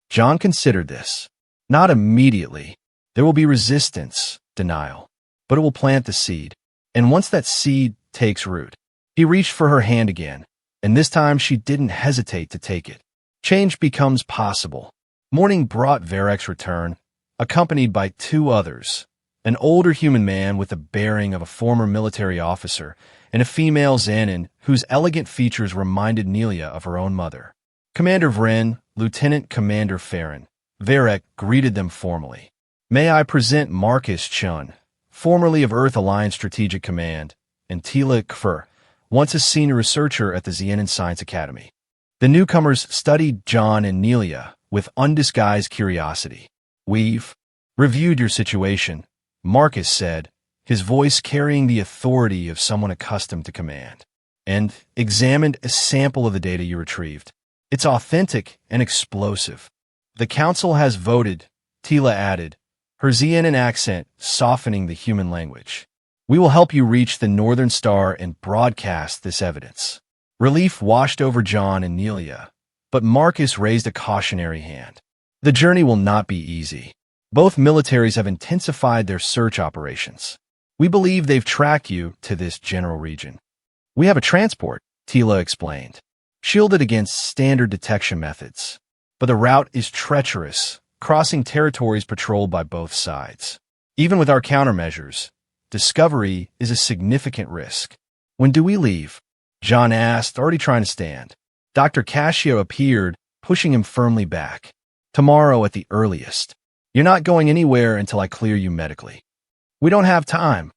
John considered this. Not immediately. There will be resistance, denial, but it will plant the seed. And once that seed takes root, he reached for her hand again, and this time she didn't hesitate to take it. Change becomes possible. Morning brought Varek's return, accompanied by two others, an older human man with the bearing of a former military officer, and a female Xenon whose elegant features reminded Nelia of her own mother. Commander Vren, Lieutenant Commander Farron. Varek greeted them formally. May I present Marcus Chun, formerly of Earth Alliance Strategic Command, and Tila Kfir, once a senior researcher at the Xenon Science Academy. The newcomers studied John and Nelia with undisguised curiosity. We've reviewed your situation, Marcus said, his voice carrying the authority of someone accustomed to command, and examined a sample of the data you retrieved. It's authentic and explosive. The council has voted, Tila added, her Xenon accent softening the human language. We will help you reach the Northern Star and broadcast this evidence. Relief washed over John and Nelia, but Marcus raised a cautionary hand. The journey will not be easy. Both militaries have intensified their search operations. We believe they've tracked you to this general region. We have a transport, Tila explained. shielded against standard detection methods. But the route is treacherous, crossing territories patrolled by both sides. Even with our countermeasures, discovery is a significant risk. When do we leave? John asked, already trying to stand. Dr. Cascio appeared, pushing him firmly back. Tomorrow at the earliest. You're not going anywhere until I clear you medically. We don't have time.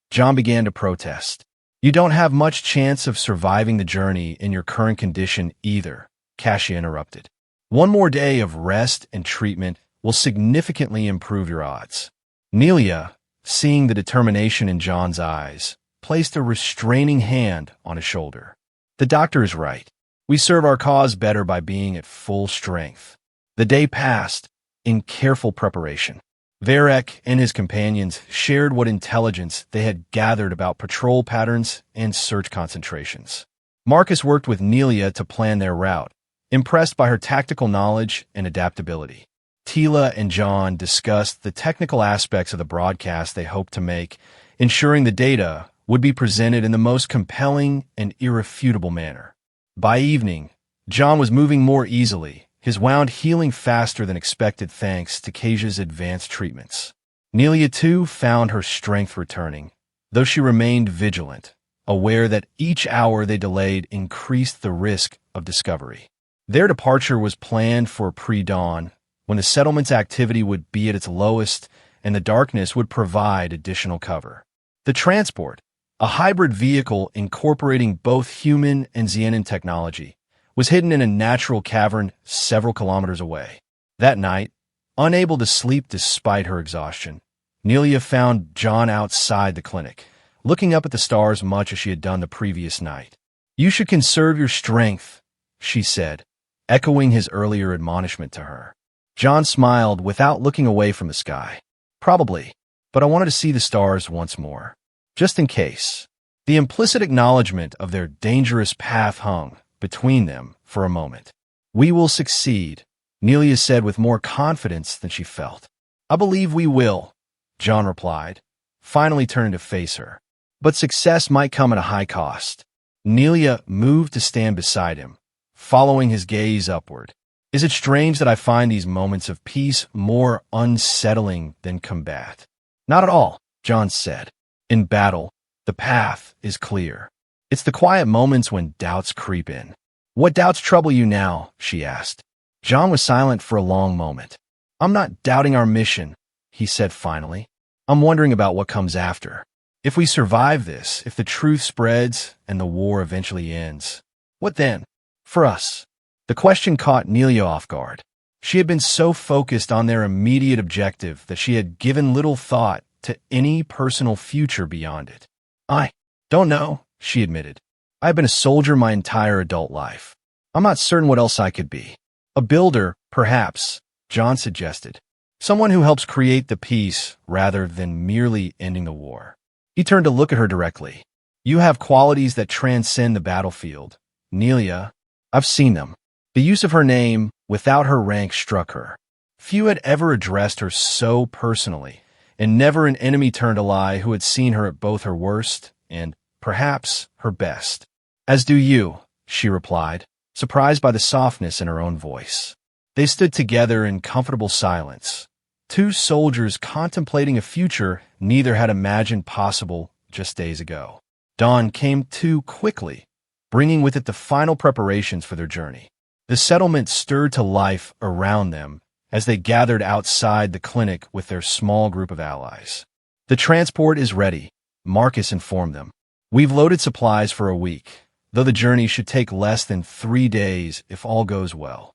John began to protest. You don't have much chance of surviving the journey in your current condition either, Cascio interrupted. One more day of rest and treatment will significantly improve your odds. Nelia, seeing the determination in John's eyes, placed a restraining hand on his shoulder. The doctor is right. We serve our cause better by being at full strength. The day passed in careful preparation. Varek and his companions shared what intelligence they had gathered about patrol patterns and search concentrations. Marcus worked with Nelia to plan their route, impressed by her tactical knowledge and adaptability. Tila and John discussed the technical aspects of the broadcast they hoped to make, ensuring the data would be presented in the most compelling and irrefutable manner. By evening, John was moving more easily, his wound healing faster than expected thanks to Kasia's advanced treatments. Nelia, too, found her strength returning, though she remained vigilant, aware that each hour they delayed increased the risk of discovery. Their departure was planned for pre-dawn, when the settlement's activity would be at its lowest and the darkness would provide additional cover. The transport, a hybrid vehicle incorporating both human and Xenon technology, was hidden in a natural cavern several kilometers away. That night, unable to sleep despite her exhaustion, Nelia found John outside the clinic, looking up at the stars much as she had done the previous night. You should conserve your strength, she said, echoing his earlier admonishment to her. John smiled without looking away from the sky. Probably, but I wanted to see the stars once more. Just in case. The implicit acknowledgement of their dangerous path hung between them for a moment. We will succeed, Nelia said with more confidence than she felt. I believe we will, John replied, finally turning to face her. But success might come at a high cost. Nelia moved to stand beside him, following his gaze upward. Is it strange that I find these moments of peace more unsettling than combat? Not at all, John said. In battle, the path is clear. It's the quiet moments when doubts creep in. What doubts trouble you now? She asked. John was silent for a long moment. I'm not doubting our mission, he said finally. I'm wondering about what comes after. If we survive this, if the truth spreads and the war eventually ends, what then? For us. The question caught Nelia off guard. She had been so focused on their immediate objective that she had given little thought to any personal future beyond it. I don't know, she admitted. I've been a soldier my entire adult life. I'm not certain what else I could be. A builder, perhaps, John suggested. Someone who helps create the peace rather than merely ending the war. He turned to look at her directly. You have qualities that transcend the battlefield. Nelia, I've seen them. The use of her name without her rank struck her. Few had ever addressed her so personally, and never an enemy turned a lie who had seen her at both her worst and, perhaps, her best. As do you, she replied, surprised by the softness in her own voice. They stood together in comfortable silence, two soldiers contemplating a future neither had imagined possible just days ago. Dawn came too quickly, bringing with it the final preparations for their journey. The settlement stirred to life around them as they gathered outside the clinic with their small group of allies. The transport is ready, Marcus informed them. We've loaded supplies for a week, though the journey should take less than 3 days if all goes well.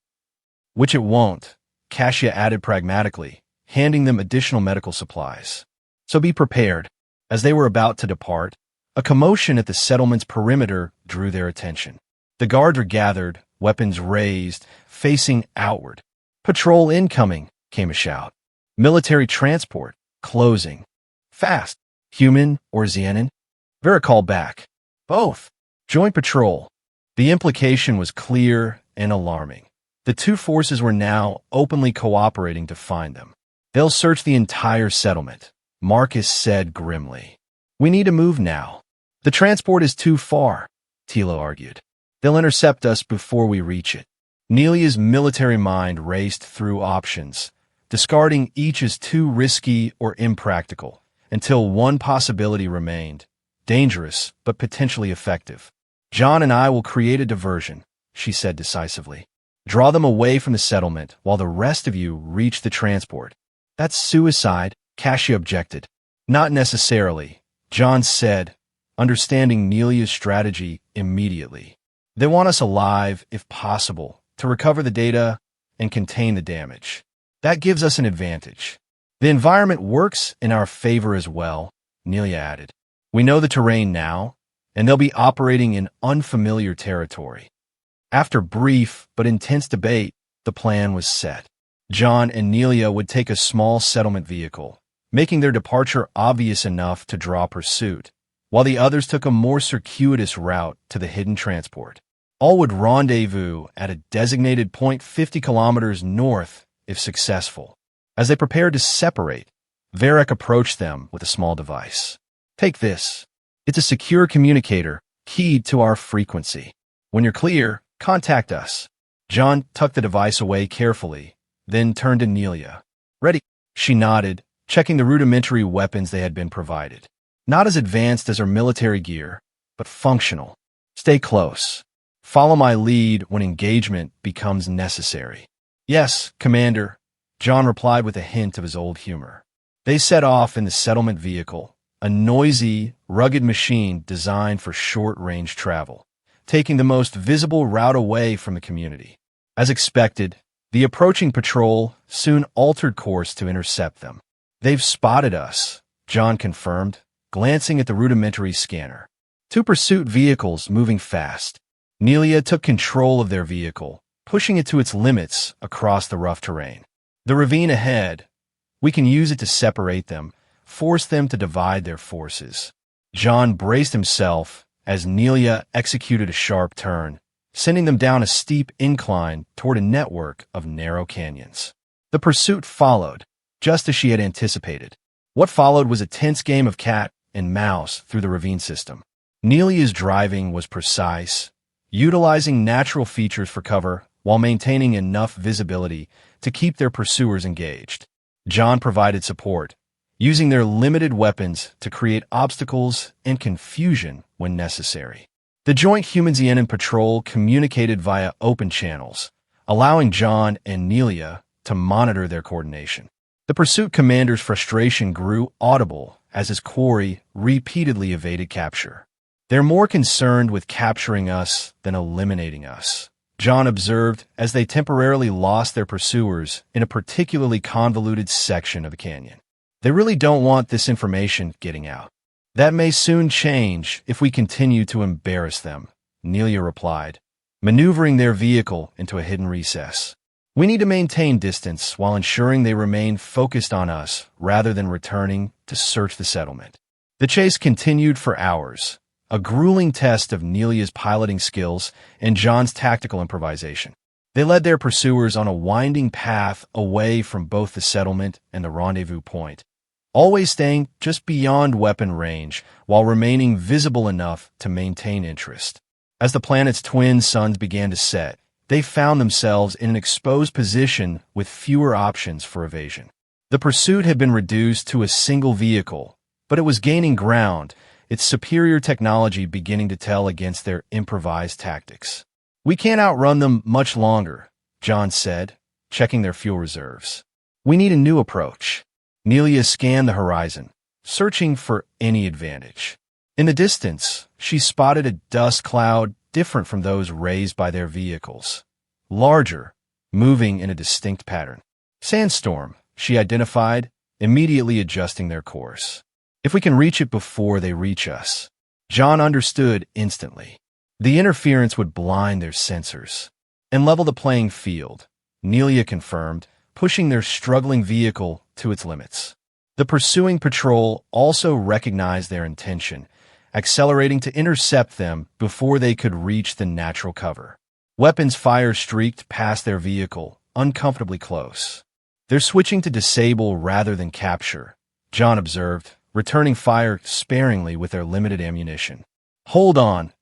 Which it won't, Cascio added pragmatically, handing them additional medical supplies. So be prepared. As they were about to depart, a commotion at the settlement's perimeter drew their attention. The guards were gathered, weapons raised, facing outward. Patrol incoming, came a shout. Military transport, closing. Fast. Human or Xenon? Vera called back. Both. Joint patrol. The implication was clear and alarming. The two forces were now openly cooperating to find them. They'll search the entire settlement, Marcus said grimly. We need to move now. The transport is too far, Tilo argued. They'll intercept us before we reach it. Nelia's military mind raced through options, discarding each as too risky or impractical, until one possibility remained: dangerous, but potentially effective. John and I will create a diversion, she said decisively. Draw them away from the settlement while the rest of you reach the transport. That's suicide, Cassia objected. Not necessarily, John said, understanding Nelia's strategy immediately. They want us alive, if possible, to recover the data and contain the damage. That gives us an advantage. The environment works in our favor as well, Nelia added. We know the terrain now, and they'll be operating in unfamiliar territory. After brief but intense debate, the plan was set. John and Nelia would take a small settlement vehicle, making their departure obvious enough to draw pursuit, while the others took a more circuitous route to the hidden transport. All would rendezvous at a designated point 50 kilometers north if successful. As they prepared to separate, Varric approached them with a small device. Take this. It's a secure communicator keyed to our frequency. When you're clear, contact us. John tucked the device away carefully, then turned to Nelia. Ready? She nodded, checking the rudimentary weapons they had been provided. Not as advanced as her military gear, but functional. Stay close. Follow my lead when engagement becomes necessary. Yes, Commander, John replied with a hint of his old humor. They set off in the settlement vehicle, a noisy, rugged machine designed for short-range travel, taking the most visible route away from the community. As expected, the approaching patrol soon altered course to intercept them. They've spotted us, John confirmed, glancing at the rudimentary scanner. 2 pursuit vehicles moving fast. Nelia took control of their vehicle, pushing it to its limits across the rough terrain. The ravine ahead. We can use it to separate them, force them to divide their forces. John braced himself as Nelia executed a sharp turn, sending them down a steep incline toward a network of narrow canyons. The pursuit followed, just as she had anticipated. What followed was a tense game of cat and mouse through the ravine system. Nelia's driving was precise, utilizing natural features for cover while maintaining enough visibility to keep their pursuers engaged. John provided support, using their limited weapons to create obstacles and confusion when necessary. The joint Human-Xenon patrol communicated via open channels, allowing John and Nelia to monitor their coordination. The pursuit commander's frustration grew audible as his quarry repeatedly evaded capture. They're more concerned with capturing us than eliminating us, John observed as they temporarily lost their pursuers in a particularly convoluted section of the canyon. They really don't want this information getting out. That may soon change if we continue to embarrass them, Nelia replied, maneuvering their vehicle into a hidden recess. We need to maintain distance while ensuring they remain focused on us rather than returning to search the settlement. The chase continued for hours, a grueling test of Nelia's piloting skills and John's tactical improvisation. They led their pursuers on a winding path away from both the settlement and the rendezvous point, always staying just beyond weapon range while remaining visible enough to maintain interest. As the planet's twin suns began to set, they found themselves in an exposed position with fewer options for evasion. The pursuit had been reduced to a single vehicle, but it was gaining ground, its superior technology beginning to tell against their improvised tactics. We can't outrun them much longer, John said, checking their fuel reserves. We need a new approach. Nelia scanned the horizon, searching for any advantage. In the distance, she spotted a dust cloud different from those raised by their vehicles. Larger, moving in a distinct pattern. Sandstorm, she identified, immediately adjusting their course. If we can reach it before they reach us. John understood instantly. The interference would blind their sensors and level the playing field, Nelia confirmed, pushing their struggling vehicle to its limits. The pursuing patrol also recognized their intention, accelerating to intercept them before they could reach the natural cover. Weapons fire streaked past their vehicle, uncomfortably close. They're switching to disable rather than capture, John observed, returning fire sparingly with their limited ammunition. Hold on,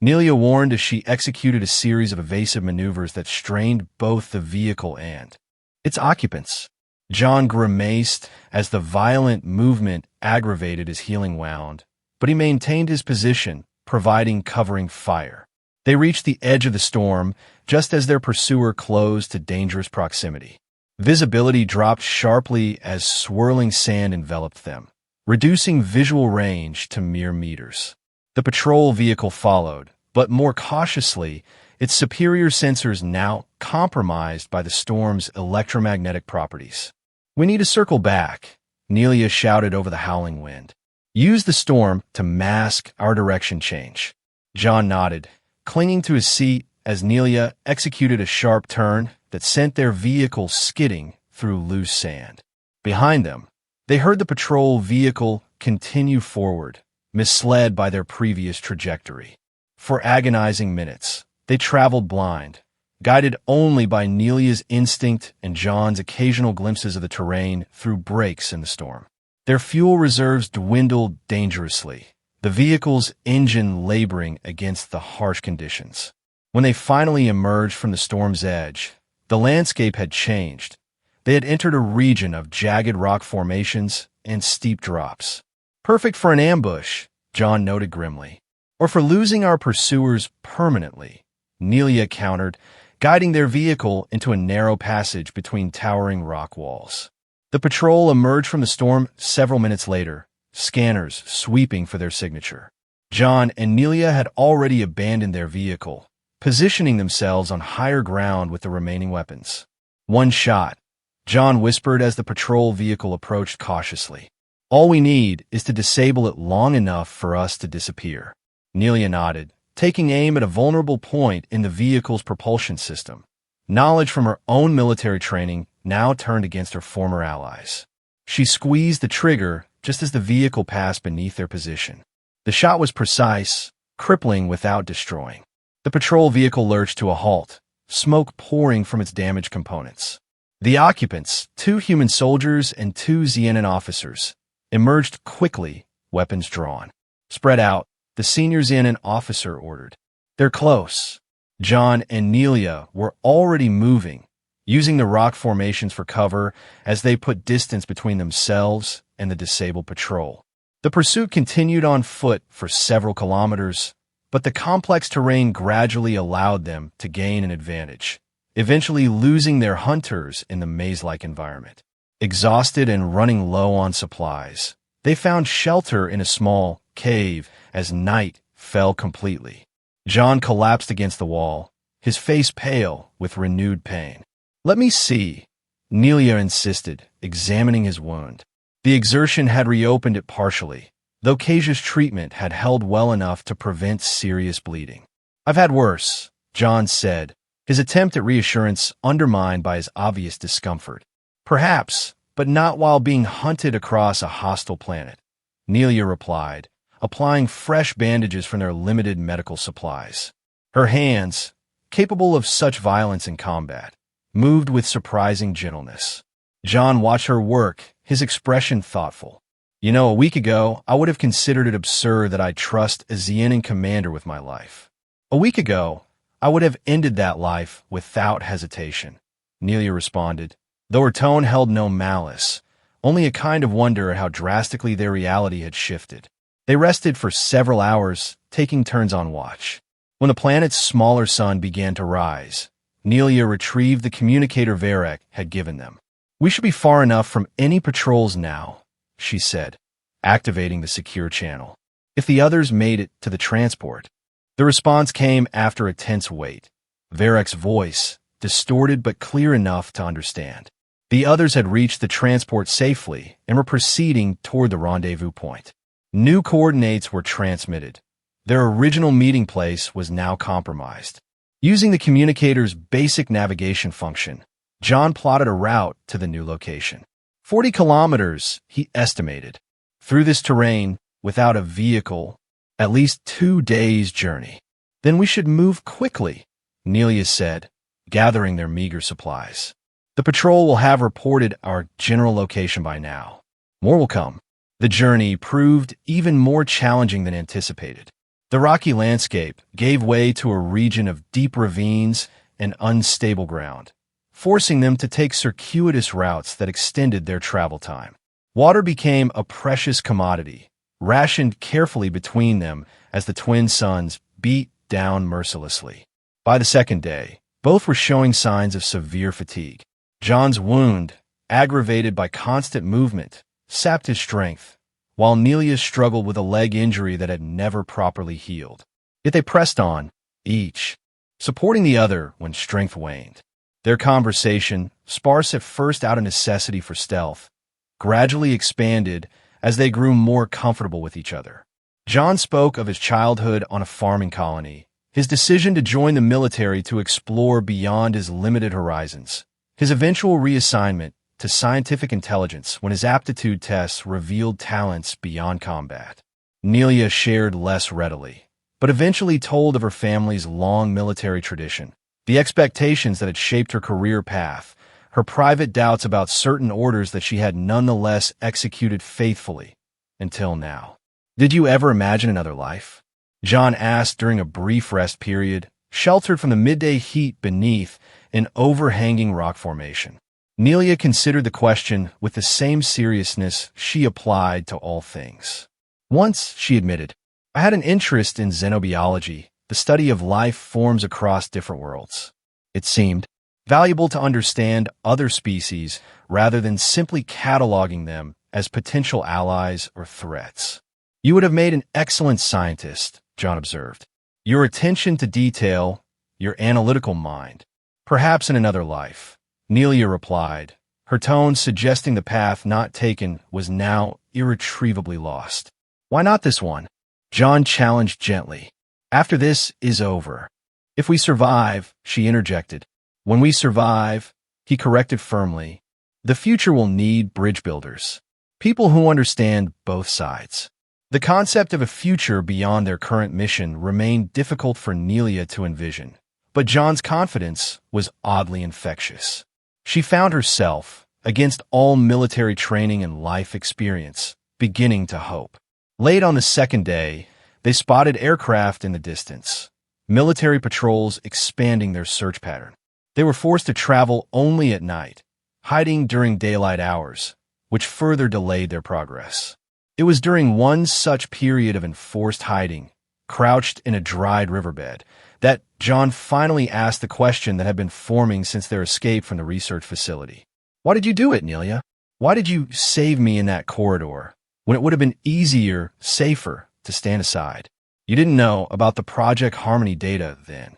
Nelia warned as she executed a series of evasive maneuvers that strained both the vehicle and its occupants. John grimaced as the violent movement aggravated his healing wound, but he maintained his position, providing covering fire. They reached the edge of the storm just as their pursuer closed to dangerous proximity. Visibility dropped sharply as swirling sand enveloped them, reducing visual range to mere meters. The patrol vehicle followed, but more cautiously, its superior sensors now compromised by the storm's electromagnetic properties. "We need to circle back," Nelia shouted over the howling wind. "Use the storm to mask our direction change." John nodded, clinging to his seat as Nelia executed a sharp turn that sent their vehicle skidding through loose sand. Behind them, they heard the patrol vehicle continue forward, misled by their previous trajectory. For agonizing minutes, they traveled blind, guided only by Nelia's instinct and John's occasional glimpses of the terrain through breaks in the storm. Their fuel reserves dwindled dangerously, the vehicle's engine laboring against the harsh conditions. When they finally emerged from the storm's edge, the landscape had changed. They had entered a region of jagged rock formations and steep drops. "Perfect for an ambush," John noted grimly. "Or for losing our pursuers permanently," Nelia countered, guiding their vehicle into a narrow passage between towering rock walls. The patrol emerged from the storm several minutes later, scanners sweeping for their signature. John and Nelia had already abandoned their vehicle, positioning themselves on higher ground with the remaining weapons. "One shot," John whispered as the patrol vehicle approached cautiously. "All we need is to disable it long enough for us to disappear." Nelia nodded, taking aim at a vulnerable point in the vehicle's propulsion system. Knowledge from her own military training now turned against her former allies. She squeezed the trigger just as the vehicle passed beneath their position. The shot was precise, crippling without destroying. The patrol vehicle lurched to a halt, smoke pouring from its damaged components. The occupants, 2 human soldiers and 2 Xenon officers, emerged quickly, weapons drawn. "Spread out," the senior Xenon officer ordered. "They're close." John and Nelia were already moving, using the rock formations for cover as they put distance between themselves and the disabled patrol. The pursuit continued on foot for several kilometers, but the complex terrain gradually allowed them to gain an advantage, eventually losing their hunters in the maze-like environment. Exhausted and running low on supplies, they found shelter in a small cave as night fell completely. John collapsed against the wall, his face pale with renewed pain. "Let me see," Nelia insisted, examining his wound. The exertion had reopened it partially, though Kasia's treatment had held well enough to prevent serious bleeding. "I've had worse," John said, his attempt at reassurance undermined by his obvious discomfort. "Perhaps, but not while being hunted across a hostile planet," Nelia replied, applying fresh bandages from their limited medical supplies. Her hands, capable of such violence in combat, moved with surprising gentleness. John watched her work, his expression thoughtful. "You know, a week ago, I would have considered it absurd that I trust a Xenon commander with my life. A week ago, I would have ended that life without hesitation," Nelia responded, though her tone held no malice, only a kind of wonder at how drastically their reality had shifted. They rested for several hours, taking turns on watch. When the planet's smaller sun began to rise, Nelia retrieved the communicator Varek had given them. "We should be far enough from any patrols now," she said, activating the secure channel. "If the others made it to the transport." The response came after a tense wait. Varek's voice, distorted but clear enough to understand. The others had reached the transport safely and were proceeding toward the rendezvous point. New coordinates were transmitted. Their original meeting place was now compromised. Using the communicator's basic navigation function, John plotted a route to the new location. 40 kilometers, he estimated. Through this terrain, without a vehicle, at least 2 days' journey. "Then we should move quickly," Nelia said, gathering their meager supplies. "The patrol will have reported our general location by now. More will come." The journey proved even more challenging than anticipated. The rocky landscape gave way to a region of deep ravines and unstable ground, forcing them to take circuitous routes that extended their travel time. Water became a precious commodity, rationed carefully between them as the twin suns beat down mercilessly. By the second day, both were showing signs of severe fatigue. John's wound, aggravated by constant movement, sapped his strength, while Nelia struggled with a leg injury that had never properly healed. Yet they pressed on, each supporting the other when strength waned. Their conversation, sparse at first out of necessity for stealth, gradually expanded as they grew more comfortable with each other. John spoke of his childhood on a farming colony, his decision to join the military to explore beyond his limited horizons, his eventual reassignment to scientific intelligence when his aptitude tests revealed talents beyond combat. Nelia shared less readily, but eventually told of her family's long military tradition, the expectations that had shaped her career path, her private doubts about certain orders that she had nonetheless executed faithfully, until now. "Did you ever imagine another life?" John asked during a brief rest period, sheltered from the midday heat beneath an overhanging rock formation. Nelia considered the question with the same seriousness she applied to all things. "Once," she admitted, "I had an interest in xenobiology, the study of life forms across different worlds. It seemed valuable to understand other species rather than simply cataloging them as potential allies or threats." "You would have made an excellent scientist," John observed. "Your attention to detail, your analytical mind. Perhaps in another life," Nelia replied, her tone suggesting the path not taken was now irretrievably lost. "Why not this one?" John challenged gently. "After this is over. If we survive," she interjected. "When we survive," he corrected firmly, "the future will need bridge builders, people who understand both sides." The concept of a future beyond their current mission remained difficult for Nelia to envision, but John's confidence was oddly infectious. She found herself, against all military training and life experience, beginning to hope. Late on the second day, they spotted aircraft in the distance, military patrols expanding their search pattern. They were forced to travel only at night, hiding during daylight hours, which further delayed their progress. It was during one such period of enforced hiding, crouched in a dried riverbed, that John finally asked the question that had been forming since their escape from the research facility. "Why did you do it, Nelia? Why did you save me in that corridor, when it would have been easier, safer, to stand aside? You didn't know about the Project Harmony data then."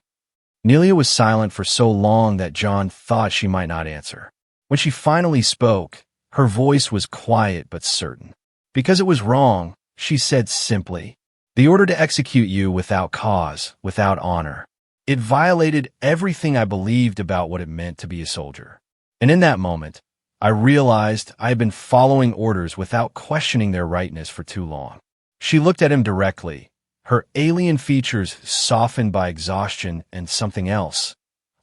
Nelia was silent for so long that John thought she might not answer. When she finally spoke, her voice was quiet but certain. "Because it was wrong," she said simply. "The order to execute you without cause, without honor. It violated everything I believed about what it meant to be a soldier. And in that moment, I realized I had been following orders without questioning their rightness for too long." She looked at him directly, her alien features softened by exhaustion and something else,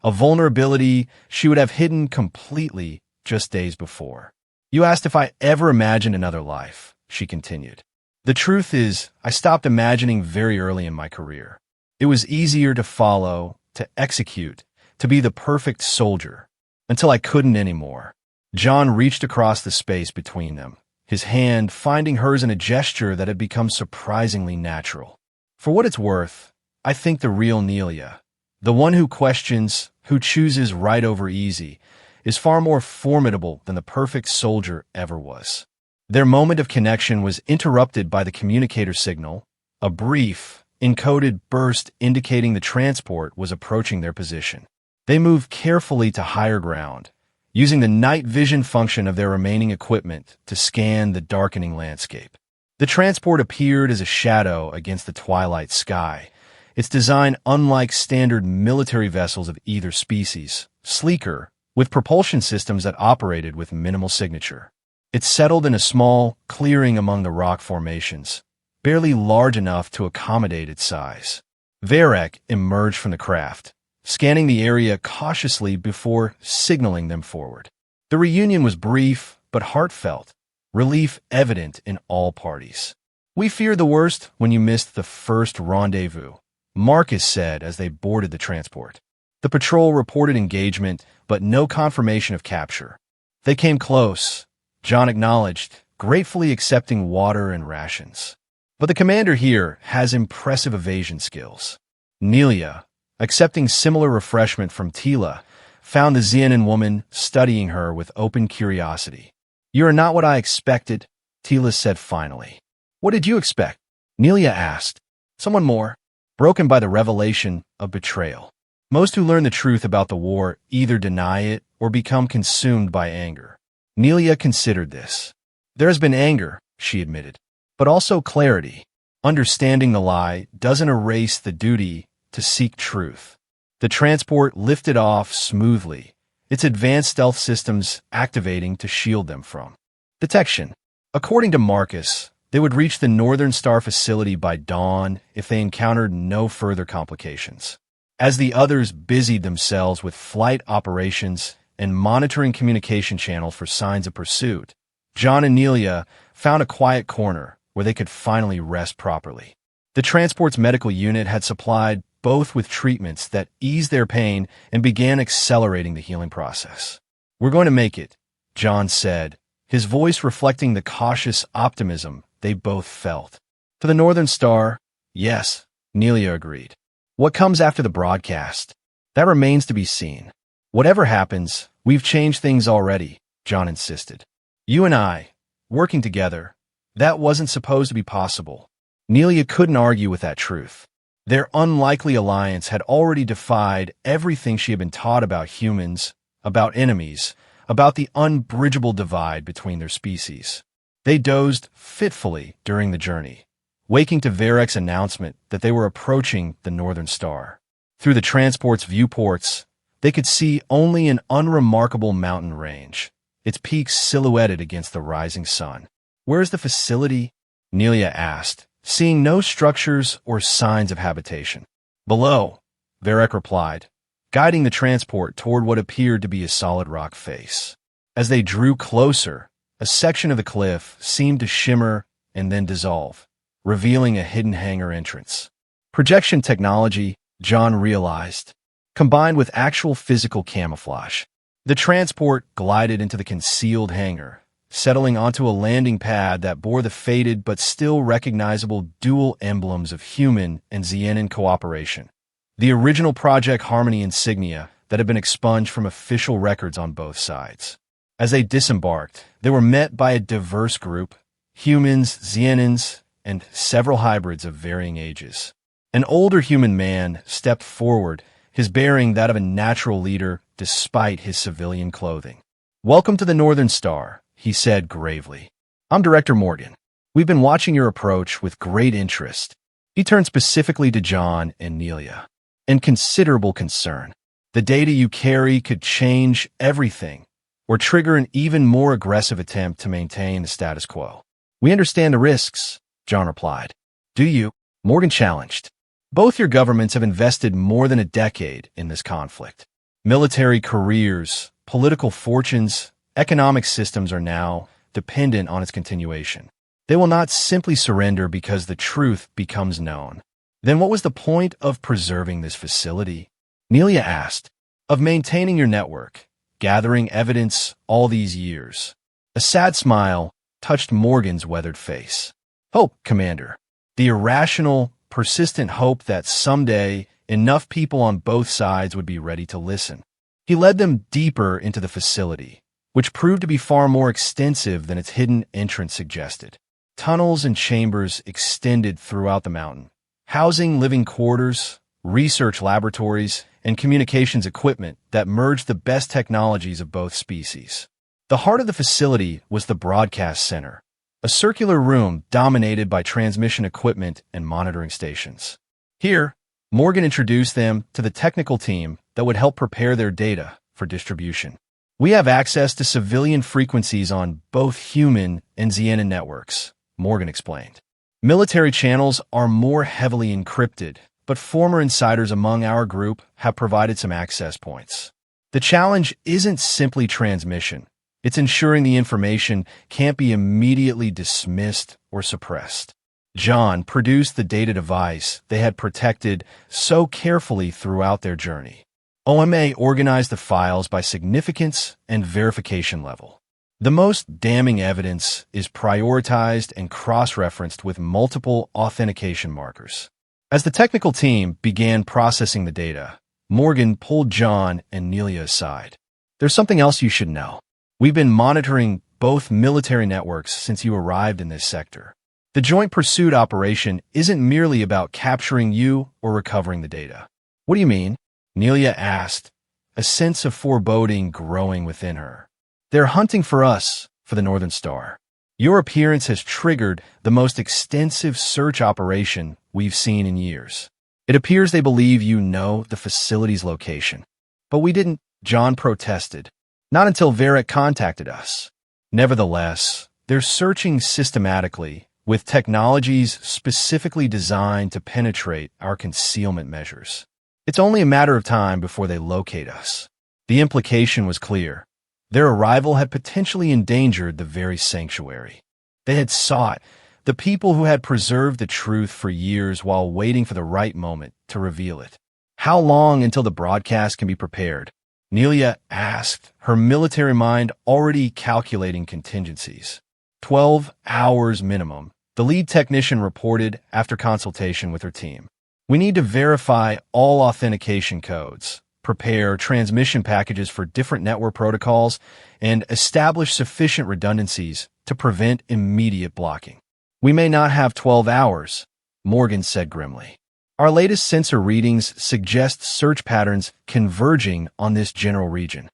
a vulnerability she would have hidden completely just days before. "You asked if I ever imagined another life," she continued. "The truth is, I stopped imagining very early in my career. It was easier to follow, to execute, to be the perfect soldier, until I couldn't anymore." John reached across the space between them, his hand finding hers in a gesture that had become surprisingly natural. "For what it's worth, I think the real Nelia, the one who questions, who chooses right over easy, is far more formidable than the perfect soldier ever was." Their moment of connection was interrupted by the communicator signal, a brief, encoded burst indicating the transport was approaching their position. They moved carefully to higher ground, using the night vision function of their remaining equipment to scan the darkening landscape. The transport appeared as a shadow against the twilight sky, its design unlike standard military vessels of either species, sleeker, with propulsion systems that operated with minimal signature. It settled in a small clearing among the rock formations, barely large enough to accommodate its size. Varek emerged from the craft, scanning the area cautiously before signaling them forward. The reunion was brief but heartfelt, relief evident in all parties. We feared the worst when you missed the first rendezvous, Marcus said as they boarded the transport. The patrol reported engagement, but no confirmation of capture. They came close, John acknowledged, gratefully accepting water and rations. But the commander here has impressive evasion skills. Nelia, accepting similar refreshment from Tila, found the Xenon woman studying her with open curiosity. "You are not what I expected," Tila said finally. "What did you expect?" Nelia asked. "Someone more, broken by the revelation of betrayal. Most who learn the truth about the war either deny it or become consumed by anger." Nelia considered this. "There has been anger," she admitted, "but also clarity. Understanding the lie doesn't erase the duty to seek truth." The transport lifted off smoothly, its advanced stealth systems activating to shield them from detection. According to Marcus, they would reach the Northern Star facility by dawn if they encountered no further complications. As the others busied themselves with flight operations and monitoring communication channels for signs of pursuit, John and Nelia found a quiet corner where they could finally rest properly. The transport's medical unit had supplied both with treatments that eased their pain and began accelerating the healing process. "We're going to make it," John said, his voice reflecting the cautious optimism they both felt. "To the Northern Star?" "Yes," Nelia agreed. "What comes after the broadcast? That remains to be seen." "Whatever happens, we've changed things already," John insisted. "You and I, working together, that wasn't supposed to be possible." Nelia couldn't argue with that truth. Their unlikely alliance had already defied everything she had been taught about humans, about enemies, about the unbridgeable divide between their species. They dozed fitfully during the journey, waking to Varek's announcement that they were approaching the Northern Star. Through the transport's viewports, they could see only an unremarkable mountain range, its peaks silhouetted against the rising sun. "Where's the facility?" Nelia asked, seeing no structures or signs of habitation. "Below," Varek replied, guiding the transport toward what appeared to be a solid rock face. As they drew closer, a section of the cliff seemed to shimmer and then dissolve, revealing a hidden hangar entrance. Projection technology, John realized, combined with actual physical camouflage. The transport glided into the concealed hangar, settling onto a landing pad that bore the faded but still recognizable dual emblems of human and Xenon cooperation, the original Project Harmony insignia that had been expunged from official records on both sides. As they disembarked, they were met by a diverse group: humans, Xenons, and several hybrids of varying ages. An older human man stepped forward, his bearing that of a natural leader despite his civilian clothing. "Welcome to the Northern Star," he said gravely. "I'm Director Morgan. We've been watching your approach with great interest." He turned specifically to John and Nelia. "And considerable concern. The data you carry could change everything, or trigger an even more aggressive attempt to maintain the status quo." "We understand the risks," John replied. "Do you?" Morgan challenged. "Both your governments have invested more than a decade in this conflict. Military careers, political fortunes, economic systems are now dependent on its continuation. They will not simply surrender because the truth becomes known." "Then what was the point of preserving this facility?" Nelia asked. "Of maintaining your network, gathering evidence all these years." A sad smile touched Morgan's weathered face. "Hope, Commander. The irrational, persistent hope that someday enough people on both sides would be ready to listen." He led them deeper into the facility, which proved to be far more extensive than its hidden entrance suggested. Tunnels and chambers extended throughout the mountain, housing living quarters, research laboratories, and communications equipment that merged the best technologies of both species. The heart of the facility was the broadcast center, a circular room dominated by transmission equipment and monitoring stations. Here, Morgan introduced them to the technical team that would help prepare their data for distribution. "We have access to civilian frequencies on both human and Xenon networks," Morgan explained. "Military channels are more heavily encrypted, but former insiders among our group have provided some access points. The challenge isn't simply transmission. It's ensuring the information can't be immediately dismissed or suppressed." John produced the data device they had protected so carefully throughout their journey. OMA organized the files by significance and verification level. The most damning evidence is prioritized and cross-referenced with multiple authentication markers. As the technical team began processing the data, Morgan pulled John and Nelia aside. "There's something else you should know. We've been monitoring both military networks since you arrived in this sector. The joint pursuit operation isn't merely about capturing you or recovering the data." "What do you mean?" Nelia asked, a sense of foreboding growing within her. "They're hunting for us, for the Northern Star. Your appearance has triggered the most extensive search operation we've seen in years. It appears they believe you know the facility's location." "But we didn't," John protested. "Not until Varric contacted us." "Nevertheless, they're searching systematically with technologies specifically designed to penetrate our concealment measures. It's only a matter of time before they locate us." The implication was clear. Their arrival had potentially endangered the very sanctuary they had sought, the people who had preserved the truth for years while waiting for the right moment to reveal it. "How long until the broadcast can be prepared?" Nelia asked, her military mind already calculating contingencies. 12 hours minimum, the lead technician reported after consultation with her team. "We need to verify all authentication codes, prepare transmission packages for different network protocols, and establish sufficient redundancies to prevent immediate blocking." "We may not have 12 hours, Morgan said grimly. "Our latest sensor readings suggest search patterns converging on this general region."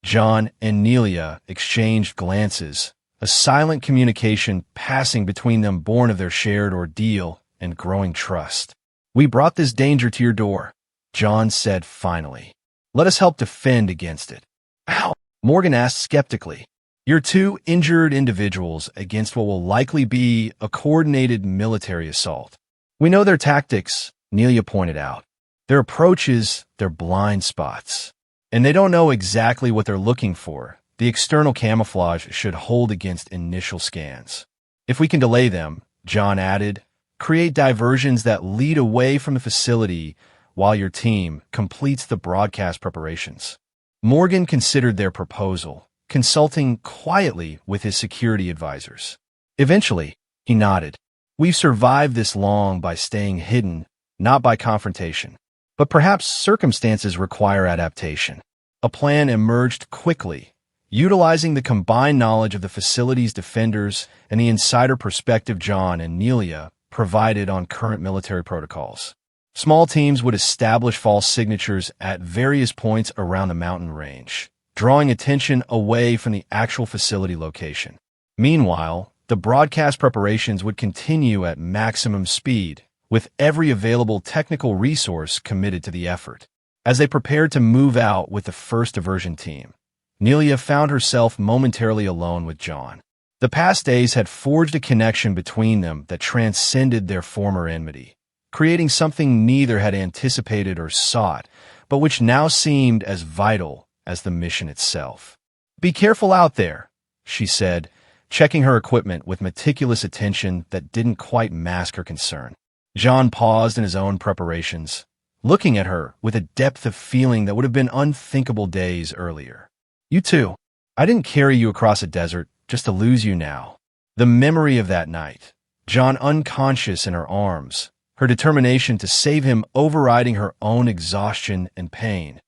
John and Nelia exchanged glances, a silent communication passing between them born of their shared ordeal and growing trust. "We brought this danger to your door," John said finally. "Let us help defend against it." "How?" Morgan asked skeptically. "You're two injured individuals against what will likely be a coordinated military assault. We know their tactics," Nelia pointed out. "Their approaches, their blind spots. And they don't know exactly what they're looking for. The external camouflage should hold against initial scans. If we can delay them," John added, "create diversions that lead away from the facility while your team completes the broadcast preparations." Morgan considered their proposal, consulting quietly with his security advisors. Eventually, he nodded. "We've survived this long by staying hidden, not by confrontation. But perhaps circumstances require adaptation." A plan emerged quickly, utilizing the combined knowledge of the facility's defenders and the insider perspective John and Nelia provided on current military protocols. Small teams would establish false signatures at various points around the mountain range, drawing attention away from the actual facility location. Meanwhile, the broadcast preparations would continue at maximum speed, with every available technical resource committed to the effort. As they prepared to move out with the first diversion team, Nelia found herself momentarily alone with John. The past days had forged a connection between them that transcended their former enmity, creating something neither had anticipated or sought, but which now seemed as vital as the mission itself. "Be careful out there," she said, checking her equipment with meticulous attention that didn't quite mask her concern. John paused in his own preparations, looking at her with a depth of feeling that would have been unthinkable days earlier. "You too. I didn't carry you across a desert just to lose you now." The memory of that night, John unconscious in her arms, her determination to save him overriding her own exhaustion and pain,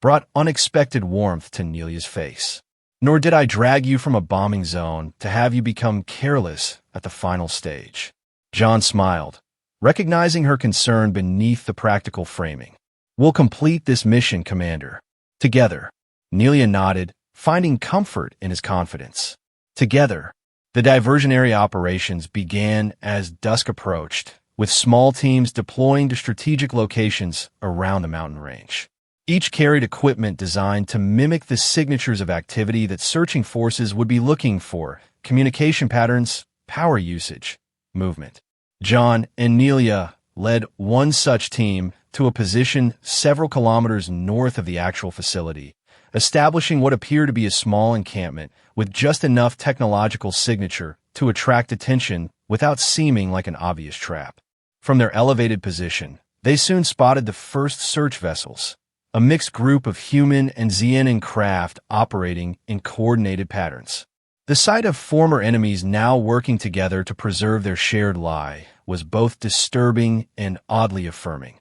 brought unexpected warmth to Nelia's face. "Nor did I drag you from a bombing zone to have you become careless at the final stage." John smiled, recognizing her concern beneath the practical framing. "We'll complete this mission, Commander. Together." Nelia nodded, finding comfort in his confidence. Together, the diversionary operations began as dusk approached, with small teams deploying to strategic locations around the mountain range. Each carried equipment designed to mimic the signatures of activity that searching forces would be looking for: communication patterns, power usage, movement. John and Nelia led one such team to a position several kilometers north of the actual facility, establishing what appeared to be a small encampment with just enough technological signature to attract attention without seeming like an obvious trap. From their elevated position, they soon spotted the first search vessels, a mixed group of human and Xenon craft operating in coordinated patterns. The sight of former enemies now working together to preserve their shared lie was both disturbing and oddly affirming.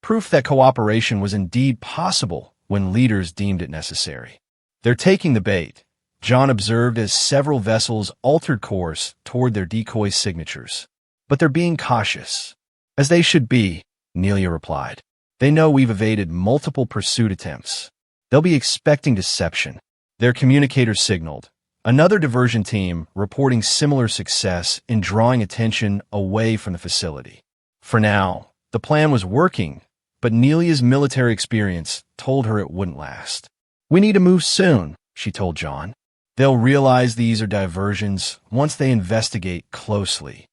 Proof that cooperation was indeed possible when leaders deemed it necessary. "They're taking the bait," John observed as several vessels altered course toward their decoy signatures. "But they're being cautious." "As they should be," Nelia replied. "They know we've evaded multiple pursuit attempts. They'll be expecting deception." Their communicator signaled. Another diversion team reporting similar success in drawing attention away from the facility. For now, the plan was working, but Nelia's military experience told her it wouldn't last. "We need to move soon," she told John. "They'll realize these are diversions once they investigate closely."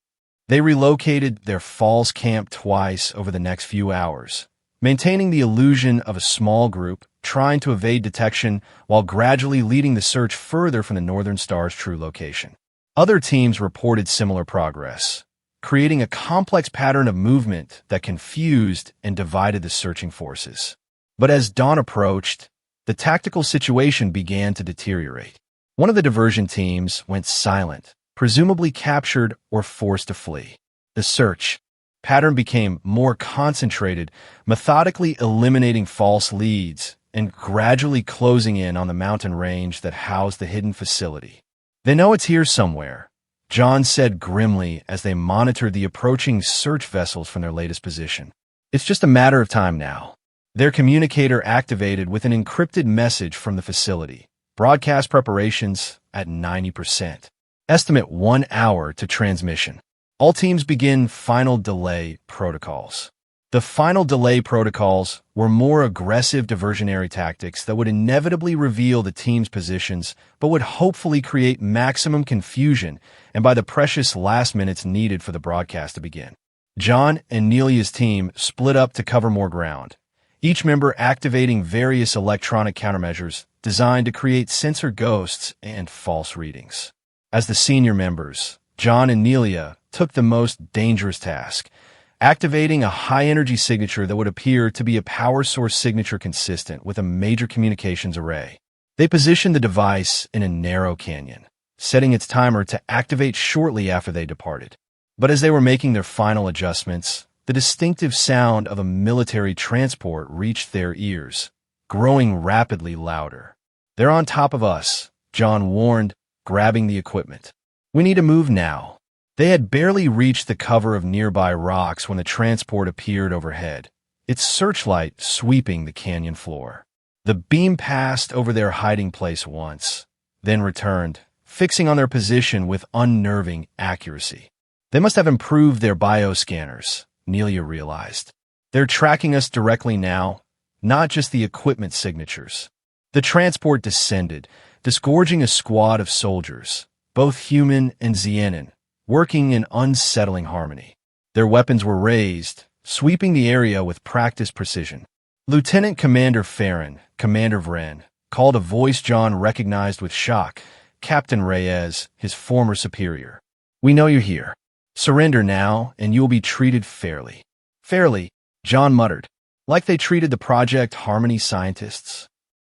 They relocated their false camp twice over the next few hours, maintaining the illusion of a small group trying to evade detection while gradually leading the search further from the Northern Star's true location. Other teams reported similar progress, creating a complex pattern of movement that confused and divided the searching forces. But as dawn approached, the tactical situation began to deteriorate. One of the diversion teams went silent, presumably captured or forced to flee. The search pattern became more concentrated, methodically eliminating false leads and gradually closing in on the mountain range that housed the hidden facility. "They know it's here somewhere," John said grimly as they monitored the approaching search vessels from their latest position. "It's just a matter of time now." Their communicator activated with an encrypted message from the facility. "Broadcast preparations at 90%. Estimate 1 hour to transmission. All teams begin final delay protocols." The final delay protocols were more aggressive diversionary tactics that would inevitably reveal the team's positions, but would hopefully create maximum confusion and by the precious last minutes needed for the broadcast to begin. John and Nelia's team split up to cover more ground, each member activating various electronic countermeasures designed to create sensor ghosts and false readings. As the senior members, John and Nelia took the most dangerous task, activating a high-energy signature that would appear to be a power source signature consistent with a major communications array. They positioned the device in a narrow canyon, setting its timer to activate shortly after they departed. But as they were making their final adjustments, the distinctive sound of a military transport reached their ears, growing rapidly louder. "They're on top of us," John warned, grabbing the equipment. "We need to move now." They had barely reached the cover of nearby rocks when the transport appeared overhead, its searchlight sweeping the canyon floor. The beam passed over their hiding place once, then returned, fixing on their position with unnerving accuracy. "They must have improved their bioscanners," Nelia realized. "They're tracking us directly now, not just the equipment signatures." The transport descended, disgorging a squad of soldiers, both human and Xenon, working in unsettling harmony. Their weapons were raised, sweeping the area with practiced precision. Lieutenant Commander Farron, Commander Vren, called a voice John recognized with shock, Captain Reyes, his former superior. "We know you're here. Surrender now, and you will be treated fairly." "Fairly," John muttered, "like they treated the Project Harmony scientists."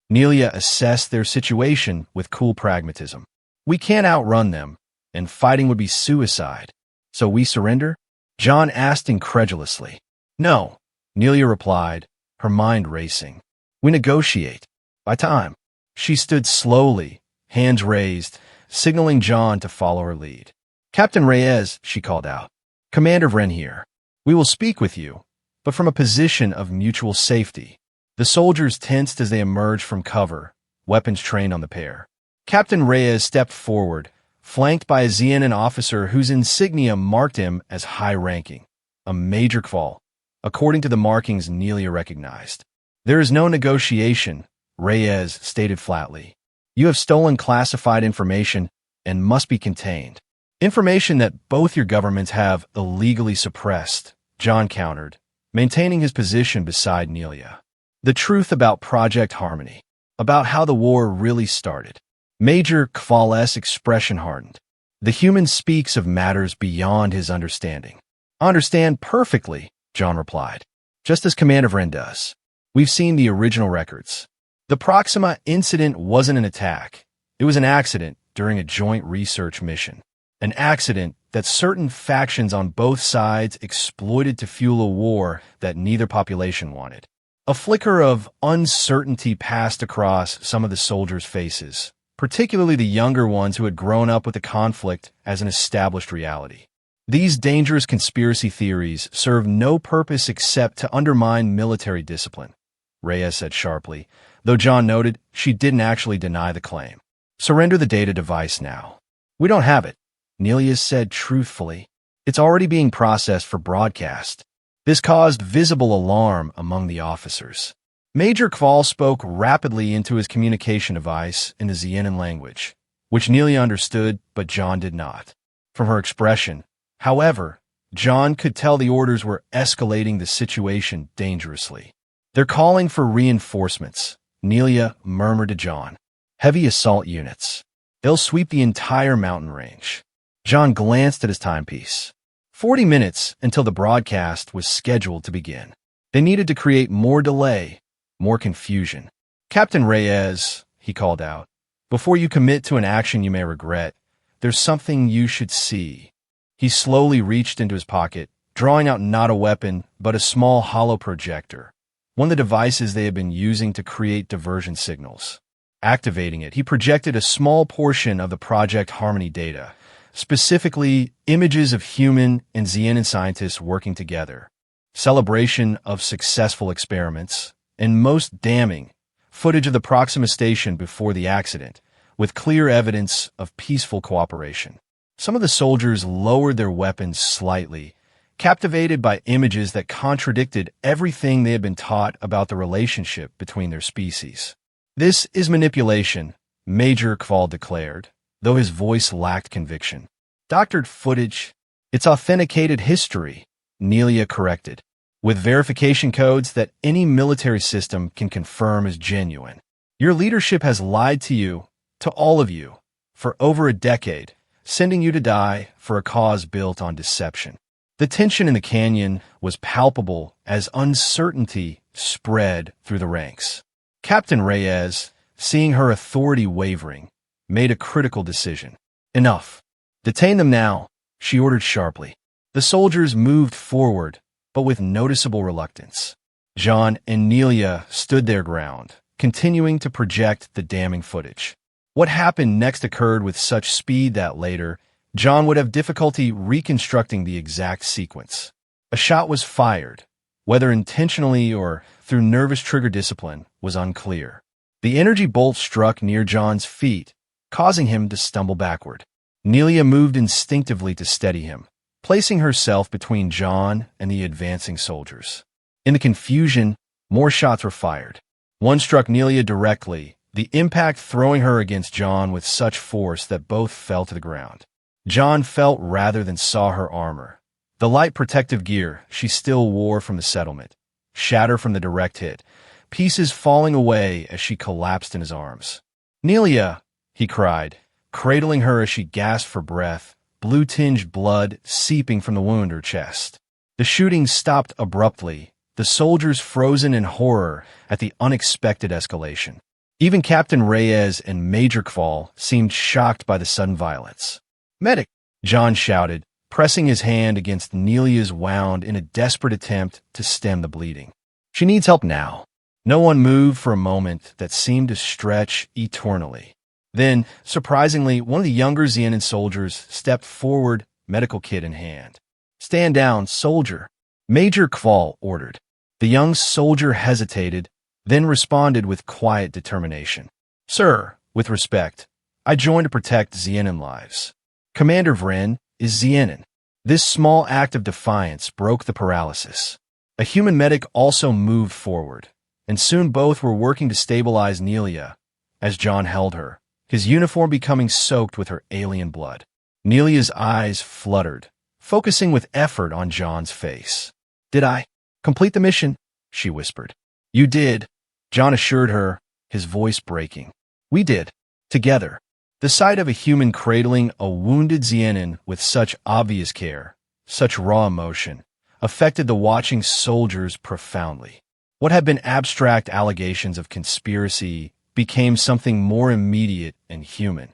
Nelia assessed their situation with cool pragmatism. "We can't outrun them, and fighting would be suicide. So we surrender?" John asked incredulously. "No," Nelia replied, her mind racing. "We negotiate. By time." She stood slowly, hands raised, signaling John to follow her lead. "Captain Reyes," she called out. "Commander Vren here. We will speak with you, but from a position of mutual safety." The soldiers tensed as they emerged from cover, weapons trained on the pair. Captain Reyes stepped forward, flanked by a Xenon officer whose insignia marked him as high-ranking, a major Kval, according to the markings Nelia recognized. "There is no negotiation," Reyes stated flatly. "You have stolen classified information and must be contained." "Information that both your governments have illegally suppressed," John countered, maintaining his position beside Nelia. "The truth about Project Harmony, about how the war really started." Major Kval's expression hardened. The human speaks of matters beyond his understanding. "I understand perfectly," John replied, "just as Commander Vren does. We've seen the original records. The Proxima incident wasn't an attack. It was an accident during a joint research mission. An accident that certain factions on both sides exploited to fuel a war that neither population wanted." A flicker of uncertainty passed across some of the soldiers' faces, particularly the younger ones who had grown up with the conflict as an established reality. These dangerous conspiracy theories serve no purpose except to undermine military discipline, Reyes said sharply, though John noted she didn't actually deny the claim. "Surrender the data device now." "We don't have it," Nelia said truthfully. "It's already being processed for broadcast." This caused visible alarm among the officers. Major Kval spoke rapidly into his communication device in the Xienan language, which Nelia understood, but John did not. From her expression, however, John could tell the orders were escalating the situation dangerously. "They're calling for reinforcements," Nelia murmured to John. "Heavy assault units. They'll sweep the entire mountain range." John glanced at his timepiece. 40 minutes until the broadcast was scheduled to begin. They needed to create more delay, more confusion. "Captain Reyes," he called out, "before you commit to an action you may regret, there's something you should see." He slowly reached into his pocket, drawing out not a weapon, but a small hollow projector, one of the devices they had been using to create diversion signals. Activating it, he projected a small portion of the Project Harmony data, specifically images of human and Xienan scientists working together, celebration of successful experiments, and most damning, footage of the Proxima station before the accident, with clear evidence of peaceful cooperation. Some of the soldiers lowered their weapons slightly, captivated by images that contradicted everything they had been taught about the relationship between their species. "This is manipulation," Major Kval declared, though his voice lacked conviction. "Doctored footage. It's authenticated history," Nelia corrected, "with verification codes that any military system can confirm as genuine. Your leadership has lied to you, to all of you, for over a decade, sending you to die for a cause built on deception." The tension in the canyon was palpable as uncertainty spread through the ranks. Captain Reyes, seeing her authority wavering, made a critical decision. "Enough. Detain them now," she ordered sharply. The soldiers moved forward, but with noticeable reluctance. John and Nelia stood their ground, continuing to project the damning footage. What happened next occurred with such speed that later, John would have difficulty reconstructing the exact sequence. A shot was fired, whether intentionally or through nervous trigger discipline was unclear. The energy bolt struck near John's feet, causing him to stumble backward. Nelia moved instinctively to steady him, placing herself between John and the advancing soldiers. In the confusion, more shots were fired. One struck Nelia directly, the impact throwing her against John with such force that both fell to the ground. John felt rather than saw her armor, the light protective gear she still wore from the settlement, shatter from the direct hit, pieces falling away as she collapsed in his arms. "Nelia!" he cried, cradling her as she gasped for breath, blue-tinged blood seeping from the wound in her chest. The shooting stopped abruptly, the soldiers frozen in horror at the unexpected escalation. Even Captain Reyes and Major Kval seemed shocked by the sudden violence. "Medic!" John shouted, pressing his hand against Nelia's wound in a desperate attempt to stem the bleeding. "She needs help now." No one moved for a moment that seemed to stretch eternally. Then, surprisingly, one of the younger Xienan soldiers stepped forward, medical kit in hand. "Stand down, soldier," Major Kval ordered. The young soldier hesitated, then responded with quiet determination. "Sir, with respect, I joined to protect Xienan lives. Commander Vren is Xienan." This small act of defiance broke the paralysis. A human medic also moved forward, and soon both were working to stabilize Nelia as John held her, his uniform becoming soaked with her alien blood. Nelia's eyes fluttered, focusing with effort on John's face. "Did I complete the mission?" she whispered. "You did," John assured her, his voice breaking. "We did. Together." The sight of a human cradling a wounded Xenon with such obvious care, such raw emotion, affected the watching soldiers profoundly. What had been abstract allegations of conspiracy became something more immediate and human.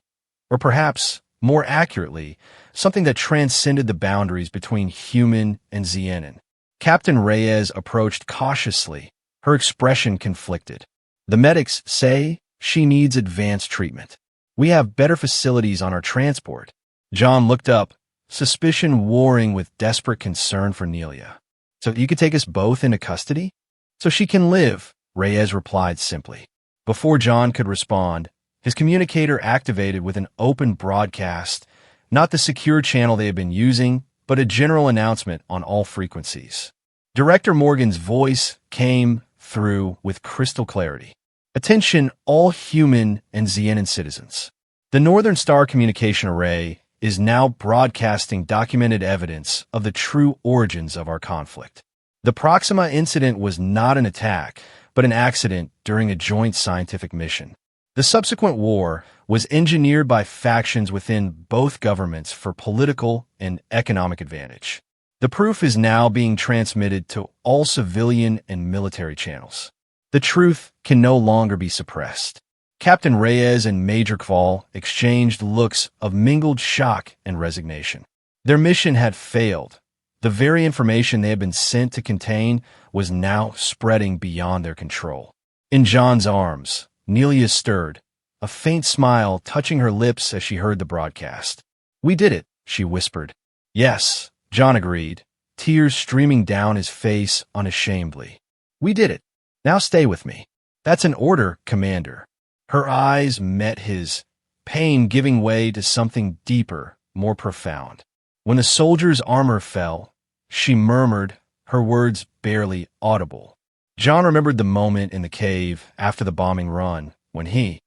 Or perhaps, more accurately, something that transcended the boundaries between human and Xenon. Captain Reyes approached cautiously, her expression conflicted. The medics say she needs advanced treatment. We have better facilities on our transport. John looked up, suspicion warring with desperate concern for Nelia. So you could take us both into custody? So she can live, Reyes replied simply. Before John could respond, his communicator activated with an open broadcast, not the secure channel they had been using, but a general announcement on all frequencies. Director Morgan's voice came through with crystal clarity. Attention, all human and Xenon citizens. The Northern Star Communication Array is now broadcasting documented evidence of the true origins of our conflict. The Proxima incident was not an attack, but an accident during a joint scientific mission. The subsequent war was engineered by factions within both governments for political and economic advantage. The proof is now being transmitted to all civilian and military channels. The truth can no longer be suppressed. Captain Reyes and Major Kval exchanged looks of mingled shock and resignation. Their mission had failed. The very information they had been sent to contain was now spreading beyond their control. In John's arms, Nelia stirred, a faint smile touching her lips as she heard the broadcast. "We did it," she whispered. "Yes," John agreed, tears streaming down his face unashamedly. "We did it. Now stay with me." "That's an order, Commander." Her eyes met his, pain giving way to something deeper, more profound. When the soldier's armor fell, she murmured, her words barely audible. John remembered the moment in the cave after the bombing run, when he,